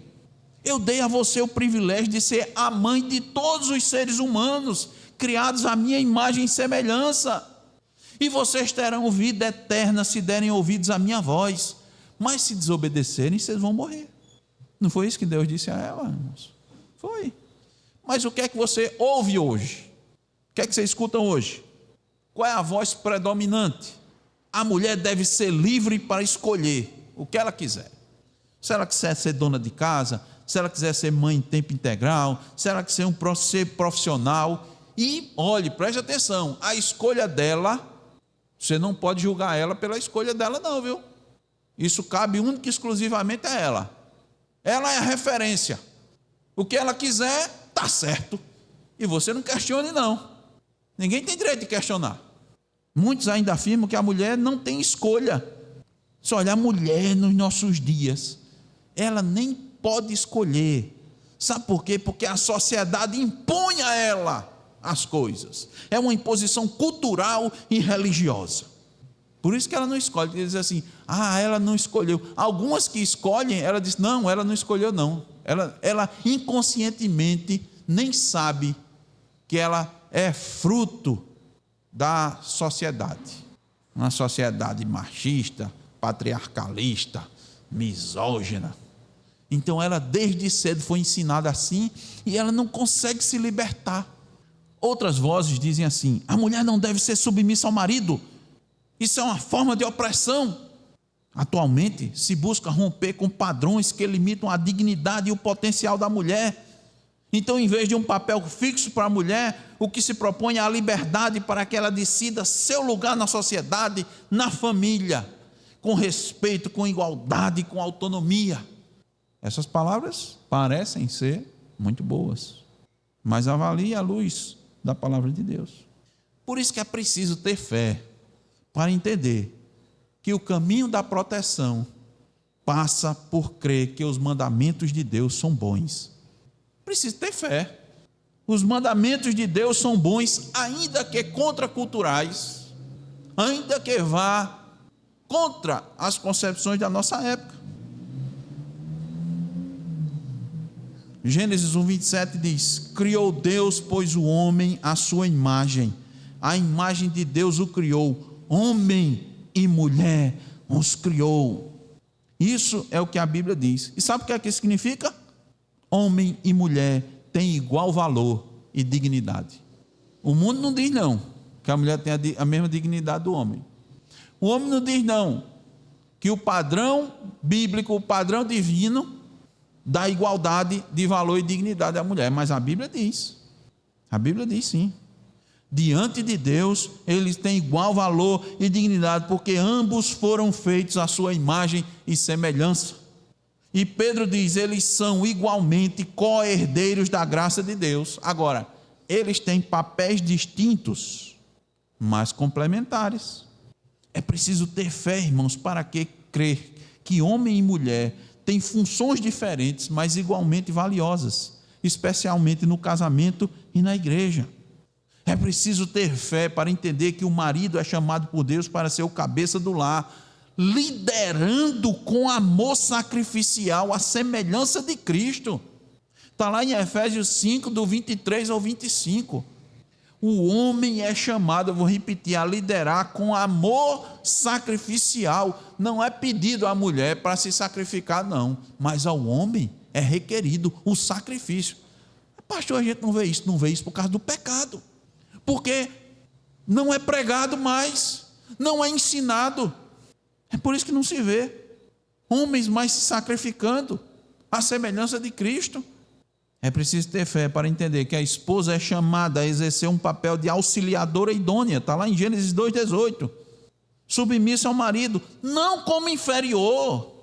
Eu dei a você o privilégio de ser a mãe de todos os seres humanos, criados à minha imagem e semelhança. E vocês terão vida eterna se derem ouvidos à minha voz. Mas se desobedecerem, vocês vão morrer. Não foi isso que Deus disse a ela, irmãos? Foi. Mas o que é que você ouve hoje? O que é que você escuta hoje? Qual é a voz predominante? A mulher deve ser livre para escolher o que ela quiser. Se ela quiser ser dona de casa, se ela quiser ser mãe em tempo integral, se ela quiser ser profissional. E, olhe, preste atenção, a escolha dela, você não pode julgar ela pela escolha dela não, viu? Isso cabe única e exclusivamente a ela. Ela é a referência. O que ela quiser, está certo. E você não questione não. Ninguém tem direito de questionar. Muitos ainda afirmam que a mulher não tem escolha. Se olhar a mulher nos nossos dias, ela nem pode escolher. Sabe por quê? Porque a sociedade impõe a ela as coisas. É uma imposição cultural e religiosa. Por isso que ela não escolhe. Diz assim, ela não escolheu. Algumas que escolhem, ela diz, não, ela não escolheu não. Ela inconscientemente nem sabe que ela é fruto da sociedade. Uma sociedade machista, patriarcalista, misógina. Então ela desde cedo foi ensinada assim e ela não consegue se libertar. Outras vozes dizem assim, a mulher não deve ser submissa ao marido. Isso é uma forma de opressão. Atualmente se busca romper com padrões que limitam a dignidade e o potencial da mulher. Então, em vez de um papel fixo para a mulher, o que se propõe é a liberdade para que ela decida seu lugar na sociedade, na família, com respeito, com igualdade, com autonomia. Essas palavras parecem ser muito boas, mas avalie à luz da palavra de Deus. Por isso que é preciso ter fé para entender que o caminho da proteção passa por crer que os mandamentos de Deus são bons. Precisa ter fé. Os mandamentos de Deus são bons, ainda que contraculturais, ainda que vá contra as concepções da nossa época. Gênesis 1:27 diz: criou Deus, pois, o homem à sua imagem, a imagem de Deus o criou, homem e mulher os criou. Isso é o que a Bíblia diz. E sabe o que é que significa? Homem e mulher têm igual valor e dignidade. O mundo não diz não, que a mulher tem a mesma dignidade do homem. O homem não diz não, que o padrão bíblico, o padrão divino, dá igualdade de valor e dignidade à mulher. Mas a Bíblia diz sim. Diante de Deus, eles têm igual valor e dignidade, porque ambos foram feitos à sua imagem e semelhança. E Pedro diz, eles são igualmente co-herdeiros da graça de Deus. Agora, eles têm papéis distintos, mas complementares. É preciso ter fé, irmãos, para que crer que homem e mulher têm funções diferentes, mas igualmente valiosas, especialmente no casamento e na igreja. É preciso ter fé para entender que o marido é chamado por Deus para ser o cabeça do lar, liderando com amor sacrificial a semelhança de Cristo. Está lá em Efésios 5, do 23 ao 25. O homem é chamado, eu vou repetir, a liderar com amor sacrificial. Não é pedido à mulher para se sacrificar, não, mas ao homem é requerido o sacrifício. Pastor, a gente não vê isso por causa do pecado, porque não é pregado mais, não é ensinado. É por isso que não se vê homens mais se sacrificando à semelhança de Cristo. É preciso ter fé para entender que a esposa é chamada a exercer um papel de auxiliadora idônea. Está lá em Gênesis 2,18. Submissa ao marido, não como inferior,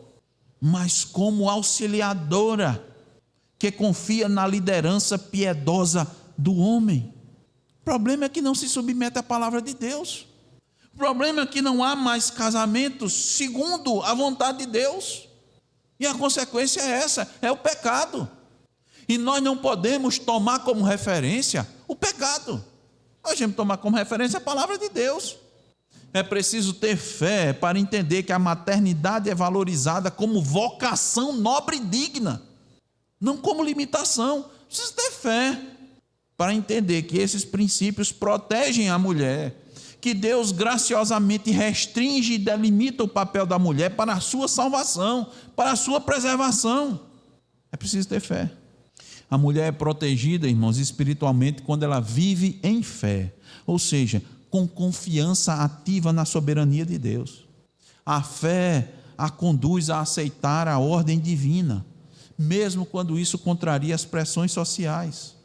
mas como auxiliadora, que confia na liderança piedosa do homem. O problema é que não se submete à palavra de Deus. O problema é que não há mais casamentos segundo a vontade de Deus. E a consequência é essa, é o pecado. E nós não podemos tomar como referência o pecado. Nós temos que tomar como referência a palavra de Deus. É preciso ter fé para entender que a maternidade é valorizada como vocação nobre e digna, não como limitação. Precisa ter fé para entender que esses princípios protegem a mulher, que Deus graciosamente restringe e delimita o papel da mulher para a sua salvação, para a sua preservação. É preciso ter fé. A mulher é protegida, irmãos, espiritualmente quando ela vive em fé, ou seja, com confiança ativa na soberania de Deus. A fé a conduz a aceitar a ordem divina, mesmo quando isso contraria as pressões sociais.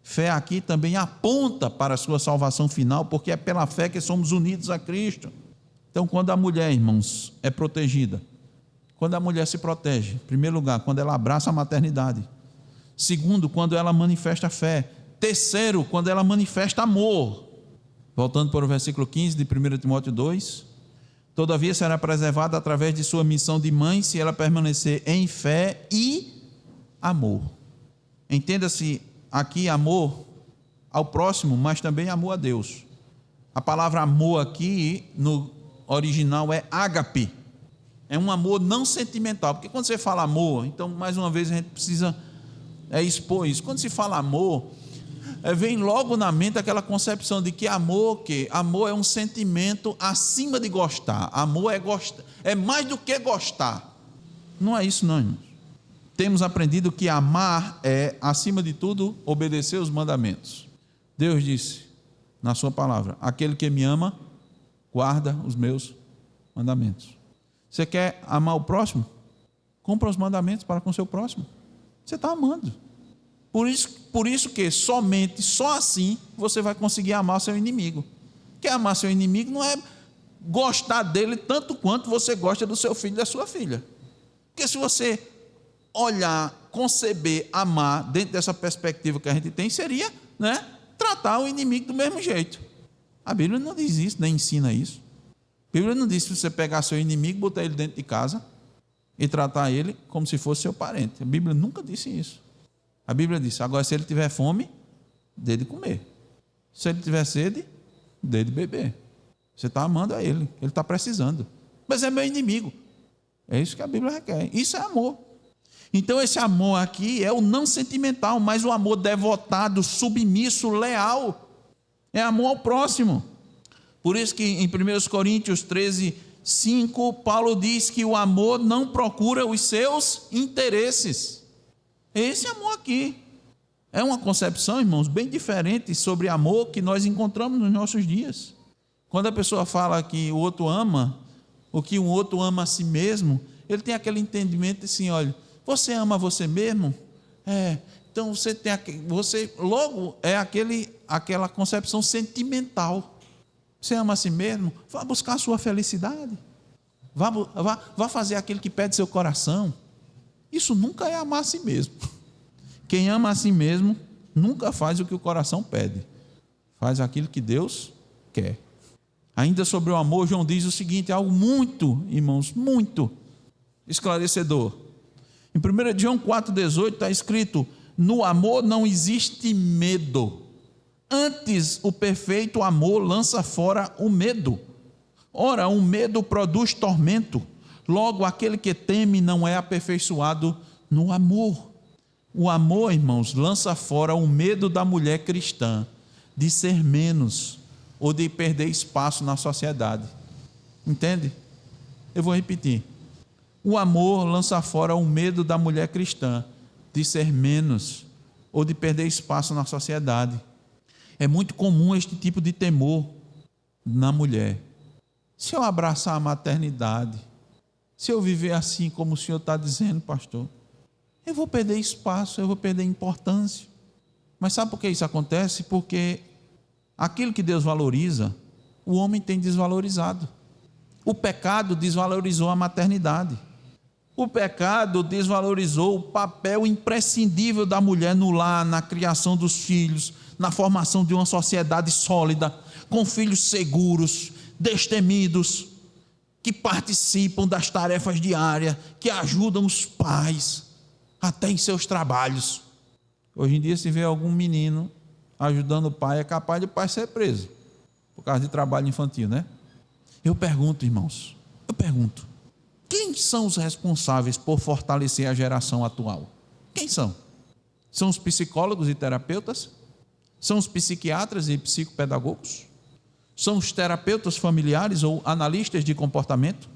Fé aqui também aponta para a sua salvação final, porque é pela fé que somos unidos a Cristo. Então, quando a mulher, irmãos, é protegida, quando a mulher se protege, em primeiro lugar, quando ela abraça a maternidade. Segundo, quando ela manifesta fé. Terceiro, quando ela manifesta amor. Voltando para o versículo 15 de 1 Timóteo 2. Todavia será preservada através de sua missão de mãe, se ela permanecer em fé e amor. Entenda-se aqui amor ao próximo, mas também amor a Deus. A palavra amor aqui no original é ágape. É um amor não sentimental, porque quando você fala amor, então mais uma vez a gente precisa expor isso. Quando se fala amor, vem logo na mente aquela concepção de que amor é um sentimento acima de gostar. Amor é mais do que gostar. Não é isso não, irmãos. Temos aprendido que amar é, acima de tudo, obedecer os mandamentos. Deus disse na sua palavra: aquele que me ama, guarda os meus mandamentos. Você quer amar o próximo? Cumpra os mandamentos para com o seu próximo. Você está amando. Por isso que somente, só assim, você vai conseguir amar seu inimigo. Quer amar seu inimigo não é gostar dele tanto quanto você gosta do seu filho e da sua filha. Porque se você olhar, conceber, amar, dentro dessa perspectiva que a gente tem, seria, né, tratar o inimigo do mesmo jeito. A Bíblia não diz isso, nem ensina isso. A Bíblia não diz que você pegar seu inimigo, botar ele dentro de casa e tratar ele como se fosse seu parente. A Bíblia nunca disse isso. A Bíblia disse: agora, se ele tiver fome, dê de comer. Se ele tiver sede, dê de beber. Você está amando a ele está precisando. Mas é meu inimigo. É isso que a Bíblia requer. Isso é amor. Então esse amor aqui é o não sentimental, mas o amor devotado, submisso, leal. É amor ao próximo. Por isso que em 1 Coríntios 13, 5, Paulo diz que o amor não procura os seus interesses. É esse amor aqui. É uma concepção, irmãos, bem diferente sobre amor que nós encontramos nos nossos dias. Quando a pessoa fala que o outro ama, ou que o outro ama a si mesmo, ele tem aquele entendimento assim: olha, você ama você mesmo? Então você tem logo é aquela concepção sentimental. Você ama a si mesmo? Vá buscar a sua felicidade. Vá fazer aquilo que pede seu coração. Isso nunca é amar a si mesmo. Quem ama a si mesmo nunca faz o que o coração pede. Faz aquilo que Deus quer. Ainda sobre o amor, João diz o seguinte, algo muito, irmãos, muito esclarecedor. Em 1 João 4,18 está escrito: no amor não existe medo. Antes, o perfeito amor lança fora o medo. Ora, o medo produz tormento. Logo, aquele que teme não é aperfeiçoado no amor. O amor, irmãos, lança fora o medo da mulher cristã de ser menos ou de perder espaço na sociedade. Entende? Eu vou repetir. O amor lança fora o medo da mulher cristã de ser menos ou de perder espaço na sociedade. É muito comum este tipo de temor na mulher. Se eu abraçar a maternidade, se eu viver assim como o senhor está dizendo, pastor, eu vou perder espaço, eu vou perder importância. Mas sabe por que isso acontece? Porque aquilo que Deus valoriza, o homem tem desvalorizado. O pecado desvalorizou a maternidade. O pecado desvalorizou o papel imprescindível da mulher no lar, na criação dos filhos, na formação de uma sociedade sólida, com filhos seguros, destemidos, que participam das tarefas diárias, que ajudam os pais, até em seus trabalhos. Hoje em dia, se vê algum menino ajudando o pai, é capaz de o pai ser preso, por causa de trabalho infantil, né? Eu pergunto, irmãos, quem são os responsáveis por fortalecer a geração atual? Quem são? São os psicólogos e terapeutas? São os psiquiatras e psicopedagogos? São os terapeutas familiares ou analistas de comportamento?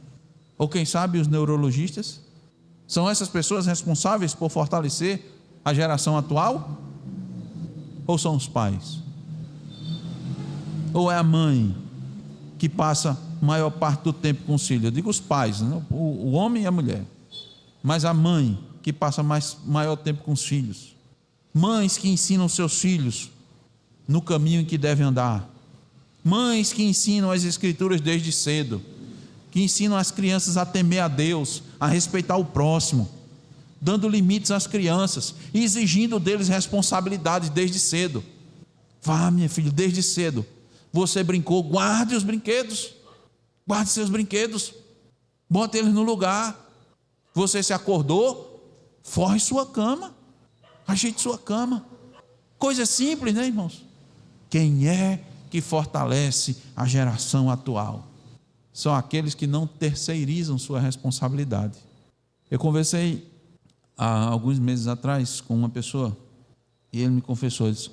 Ou quem sabe os neurologistas? São essas pessoas responsáveis por fortalecer a geração atual? Ou são os pais? Ou é a mãe que passa a maior parte do tempo com os filhos? Eu digo os pais, né? O homem e a mulher. Mas a mãe que passa maior tempo com os filhos. Mães que ensinam seus filhos no caminho em que devem andar. Mães que ensinam as escrituras desde cedo. Que ensinam as crianças a temer a Deus, a respeitar o próximo, dando limites às crianças e exigindo deles responsabilidades desde cedo. Vá, minha filha, desde cedo. Você brincou, guarde os brinquedos. Guarde seus brinquedos. Bote eles no lugar. Você se acordou, forre sua cama. Ajeite sua cama. Coisa simples, né, irmãos? Quem é que fortalece a geração atual? São aqueles que não terceirizam sua responsabilidade. Eu conversei há alguns meses atrás com uma pessoa e ele me confessou, disse: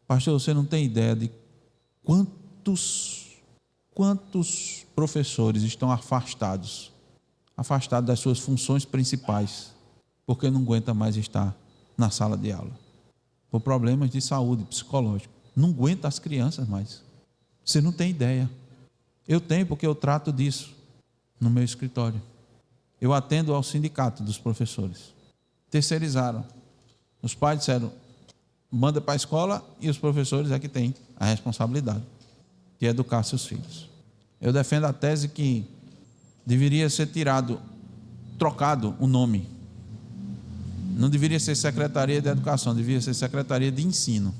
pastor, você não tem ideia de quantos professores estão afastados das suas funções principais, porque não aguenta mais estar na sala de aula, por problemas de saúde psicológica. Não aguenta as crianças mais. Você não tem ideia. Eu tenho, porque eu trato disso. no meu escritório. Eu atendo ao sindicato dos professores. Terceirizaram. Os pais disseram, manda para a escola e os professores é que têm a responsabilidade de educar seus filhos. Eu defendo a tese que deveria ser trocado o nome. Não deveria ser Secretaria de Educação, deveria ser Secretaria de Ensino.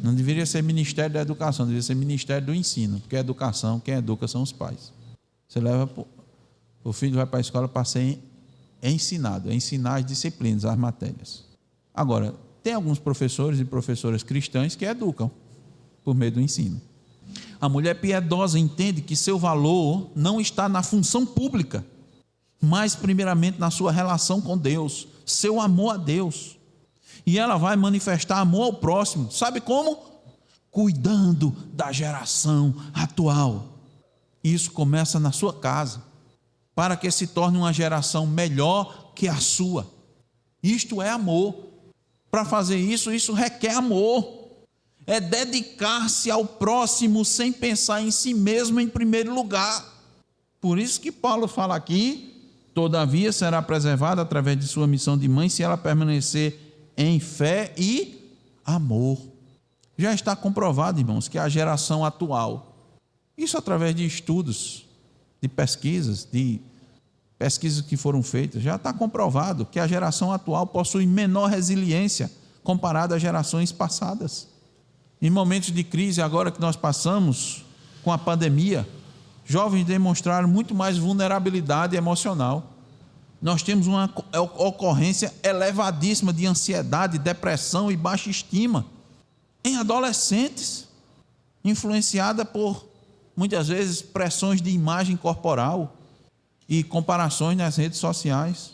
Não deveria ser Ministério da Educação, deveria ser Ministério do Ensino, porque a educação, quem educa são os pais. Você leva, o filho vai para a escola para ser ensinado, ensinar as disciplinas, as matérias. Agora, tem alguns professores e professoras cristãs que educam por meio do ensino. A mulher piedosa entende que seu valor não está na função pública, mas primeiramente na sua relação com Deus, seu amor a Deus. E ela vai manifestar amor ao próximo. Sabe como? Cuidando da geração atual. Isso começa na sua casa, para que se torne uma geração melhor que a sua. Isto é amor. Para fazer isso requer amor. É dedicar-se ao próximo sem pensar em si mesmo em primeiro lugar. Por isso que Paulo fala aqui, todavia será preservada através de sua missão de mãe se ela permanecer em fé e amor. Já está comprovado, irmãos, que a geração atual, isso através de estudos, de pesquisas que foram feitas, já está comprovado que a geração atual possui menor resiliência comparada às gerações passadas. Em momentos de crise, agora que nós passamos com a pandemia, jovens demonstraram muito mais vulnerabilidade emocional. Nós temos uma ocorrência elevadíssima de ansiedade, depressão e baixa estima em adolescentes, influenciada por, muitas vezes, pressões de imagem corporal e comparações nas redes sociais.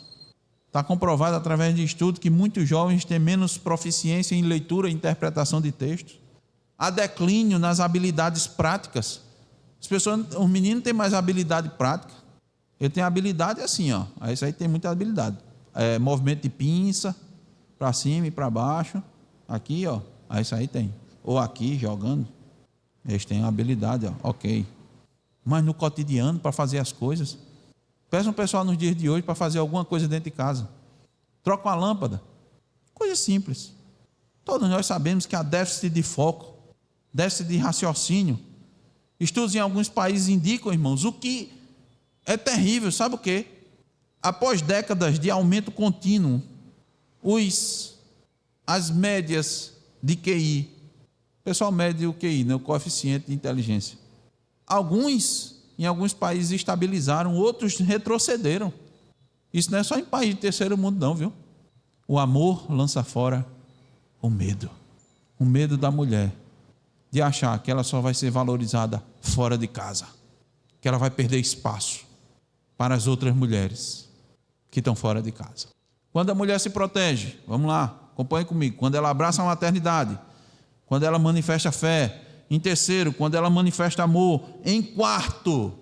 Está comprovado através de estudos que muitos jovens têm menos proficiência em leitura e interpretação de textos. Há declínio nas habilidades práticas. Os meninos têm mais habilidade prática. Ele tem habilidade assim, ó. Isso aí tem muita habilidade. Movimento de pinça, para cima e para baixo. Aqui, ó. Isso aí tem. Ou aqui, jogando. Eles têm habilidade, ó. Ok. Mas no cotidiano, para fazer as coisas. Peça um pessoal nos dias de hoje para fazer alguma coisa dentro de casa. Troca uma lâmpada. Coisa simples. Todos nós sabemos que há déficit de foco, déficit de raciocínio. Estudos em alguns países indicam, irmãos, o que é terrível, sabe o quê? Após décadas de aumento contínuo, as médias de QI, o pessoal mede o QI, né, o coeficiente de inteligência. Em alguns países estabilizaram, outros retrocederam. Isso não é só em país de terceiro mundo não, viu? O amor lança fora o medo da mulher, de achar que ela só vai ser valorizada fora de casa, que ela vai perder espaço para as outras mulheres que estão fora de casa. Quando a mulher se protege, vamos lá, acompanhe comigo, quando ela abraça a maternidade, quando ela manifesta fé, em terceiro, quando ela manifesta amor, em quarto,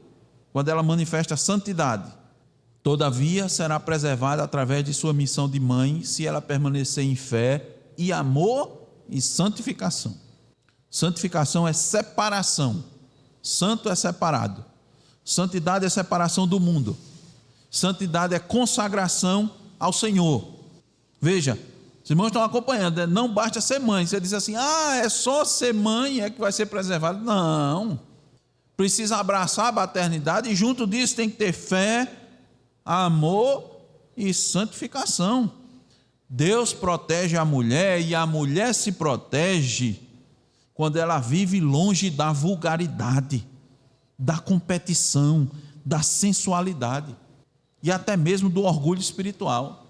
quando ela manifesta santidade, todavia será preservada através de sua missão de mãe, se ela permanecer em fé e amor e santificação. Santificação é separação. Santo é separado. Santidade é separação do mundo. Santidade é consagração ao Senhor. Veja, os irmãos estão acompanhando, não basta ser mãe. Você diz assim, é só ser mãe é que vai ser preservado. Não. Precisa abraçar a paternidade e junto disso tem que ter fé, amor e santificação. Deus protege a mulher e a mulher se protege quando ela vive longe da vulgaridade, da competição, da sensualidade e até mesmo do orgulho espiritual.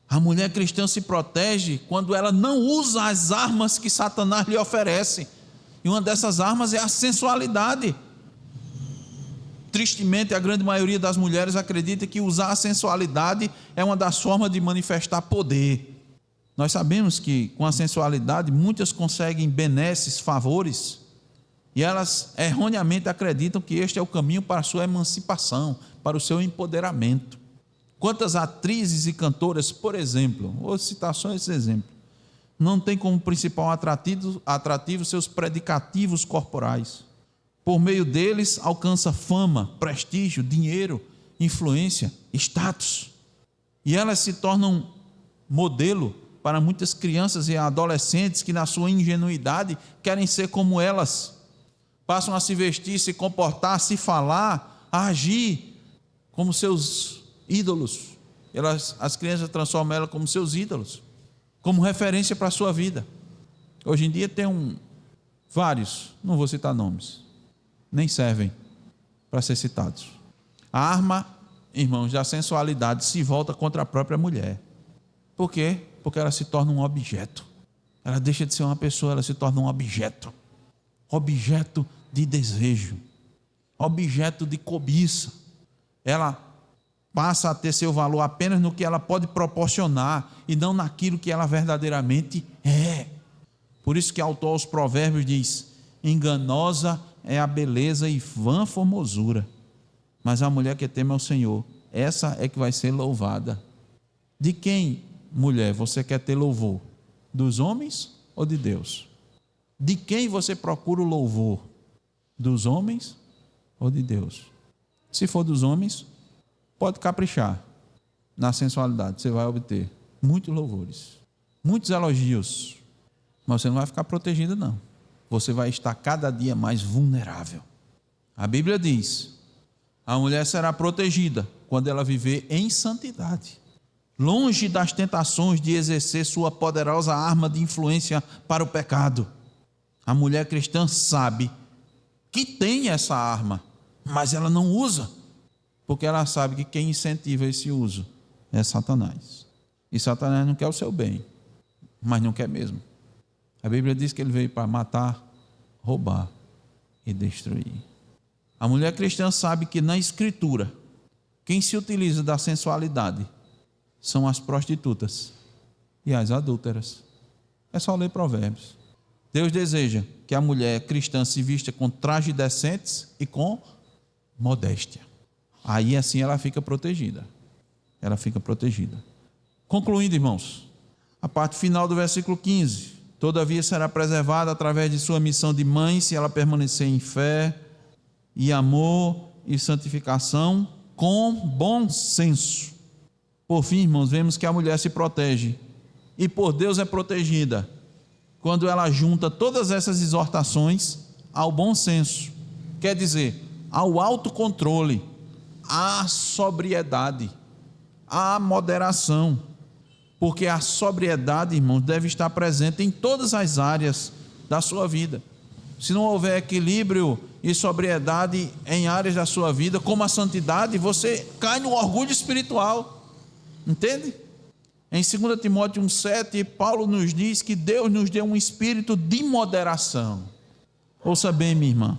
A mulher cristã se protege quando ela não usa as armas que Satanás lhe oferece. E uma dessas armas é a sensualidade. Tristemente, a grande maioria das mulheres acredita que usar a sensualidade é uma das formas de manifestar poder. Nós sabemos que com a sensualidade muitas conseguem benesses, favores, e elas erroneamente acreditam que este é o caminho para a sua emancipação, para o seu empoderamento. Quantas atrizes e cantoras, por exemplo, vou citar só esse exemplo, não tem como principal atrativo seus predicativos corporais, Por meio deles alcança fama, prestígio, dinheiro, influência, status. E elas se tornam modelo para muitas crianças e adolescentes que, na sua ingenuidade, querem ser como elas. Passam a se vestir, se comportar, se falar, a agir como seus ídolos. As crianças transformam elas como seus ídolos, como referência para a sua vida. Hoje em dia tem vários, não vou citar nomes, nem servem para ser citados. A arma, irmãos, da sensualidade se volta contra a própria mulher. Por quê? Porque ela se torna um objeto. Ela deixa de ser uma pessoa, ela se torna um objeto. Objeto de desejo, objeto de cobiça. Ela passa a ter seu valor apenas no que ela pode proporcionar e não naquilo que ela verdadeiramente é. Por isso que o autor aos Provérbios diz: enganosa é a beleza e vã formosura, mas a mulher que teme ao Senhor, essa é que vai ser louvada. De quem, mulher, você quer ter louvor? Dos homens ou de Deus? De quem você procura o louvor? Dos homens ou de Deus? Se for dos homens, pode caprichar na sensualidade, você vai obter muitos louvores, muitos elogios, mas você não vai ficar protegido, não. Você vai estar cada dia mais vulnerável. A Bíblia diz: a mulher será protegida quando ela viver em santidade, longe das tentações de exercer sua poderosa arma de influência para o pecado. A mulher cristã sabe que tem essa arma, mas ela não usa, porque ela sabe que quem incentiva esse uso é Satanás. E Satanás não quer o seu bem, mas não quer mesmo. A Bíblia diz que ele veio para matar, roubar e destruir. A mulher cristã sabe que na Escritura, quem se utiliza da sensualidade são as prostitutas e as adúlteras. É só ler Provérbios. Deus deseja que a mulher cristã se vista com trajes decentes e com modéstia. Aí assim ela fica protegida. Ela fica protegida. Concluindo, irmãos, a parte final do versículo 15. Todavia será preservada através de sua missão de mãe, se ela permanecer em fé e amor e santificação com bom senso. Por fim, irmãos, vemos que a mulher se protege e por Deus é protegida quando ela junta todas essas exortações ao bom senso, quer dizer, ao autocontrole, à sobriedade, à moderação, porque a sobriedade, irmãos, deve estar presente em todas as áreas da sua vida. Se não houver equilíbrio e sobriedade em áreas da sua vida, como a santidade, você cai no orgulho espiritual, entende? Em 2 Timóteo 1,7, Paulo nos diz que Deus nos deu um espírito de moderação. Ouça bem, minha irmã,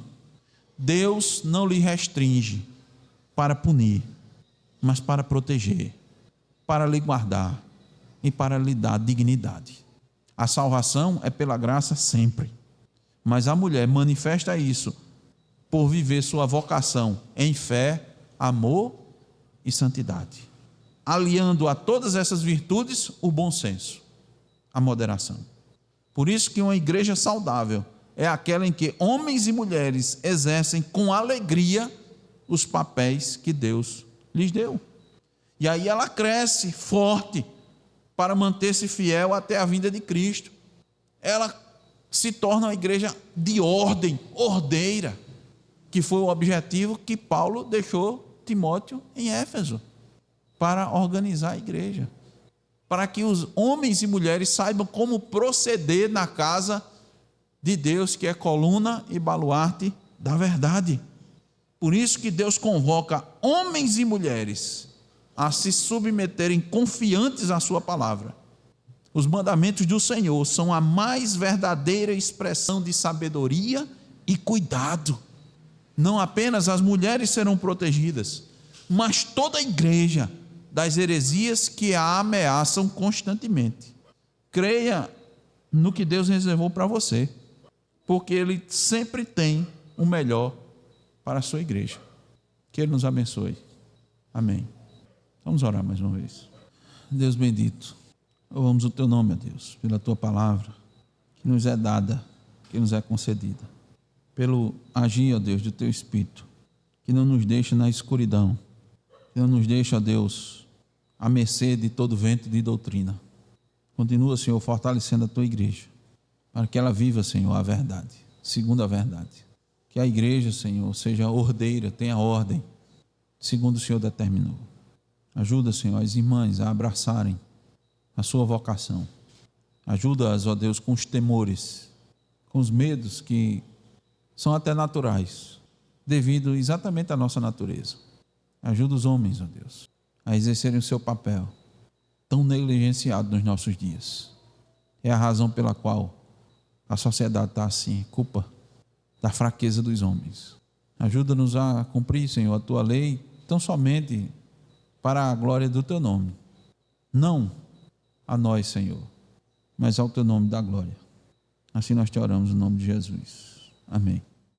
Deus não lhe restringe para punir, mas para proteger, para lhe guardar e para lhe dar dignidade. A salvação é pela graça sempre, mas a mulher manifesta isso por viver sua vocação em fé, amor e santidade, aliando a todas essas virtudes o bom senso, a moderação. Por isso que uma igreja saudável é aquela em que homens e mulheres exercem com alegria os papéis que Deus lhes deu. E aí ela cresce forte para manter-se fiel até a vinda de Cristo. Ela se torna uma igreja de ordem, ordeira, que foi o objetivo que Paulo deixou Timóteo em Éfeso, para organizar a igreja, para que os homens e mulheres saibam como proceder na casa de Deus, que é coluna e baluarte da verdade. Por isso que Deus convoca homens e mulheres a se submeterem confiantes à sua palavra. Os mandamentos do Senhor são a mais verdadeira expressão de sabedoria e cuidado. Não apenas as mulheres serão protegidas, mas toda a igreja das heresias que a ameaçam constantemente. Creia no que Deus reservou para você, porque Ele sempre tem o melhor para a sua igreja. Que Ele nos abençoe. Amém. Vamos orar mais uma vez. Deus bendito, louvamos o Teu nome, ó Deus, pela Tua palavra, que nos é dada, que nos é concedida. pelo agir, ó Deus, do Teu Espírito, que não nos deixa na escuridão, que não nos deixa, ó Deus, à mercê de todo vento de doutrina. Continua, Senhor, fortalecendo a Tua igreja, para que ela viva, Senhor, a verdade, segundo a verdade. Que a igreja, Senhor, seja ordeira, tenha ordem, segundo o Senhor determinou. Ajuda, Senhor, as irmãs a abraçarem a sua vocação. Ajuda-as, ó Deus, com os temores, com os medos que são até naturais, devido exatamente à nossa natureza. Ajuda os homens, ó Deus, a exercerem o seu papel, tão negligenciado nos nossos dias. É a razão pela qual a sociedade está assim, culpa da fraqueza dos homens. Ajuda-nos a cumprir, Senhor, a Tua lei, tão somente para a glória do Teu nome. Não a nós, Senhor, mas ao Teu nome da glória. Assim nós te oramos no nome de Jesus. Amém.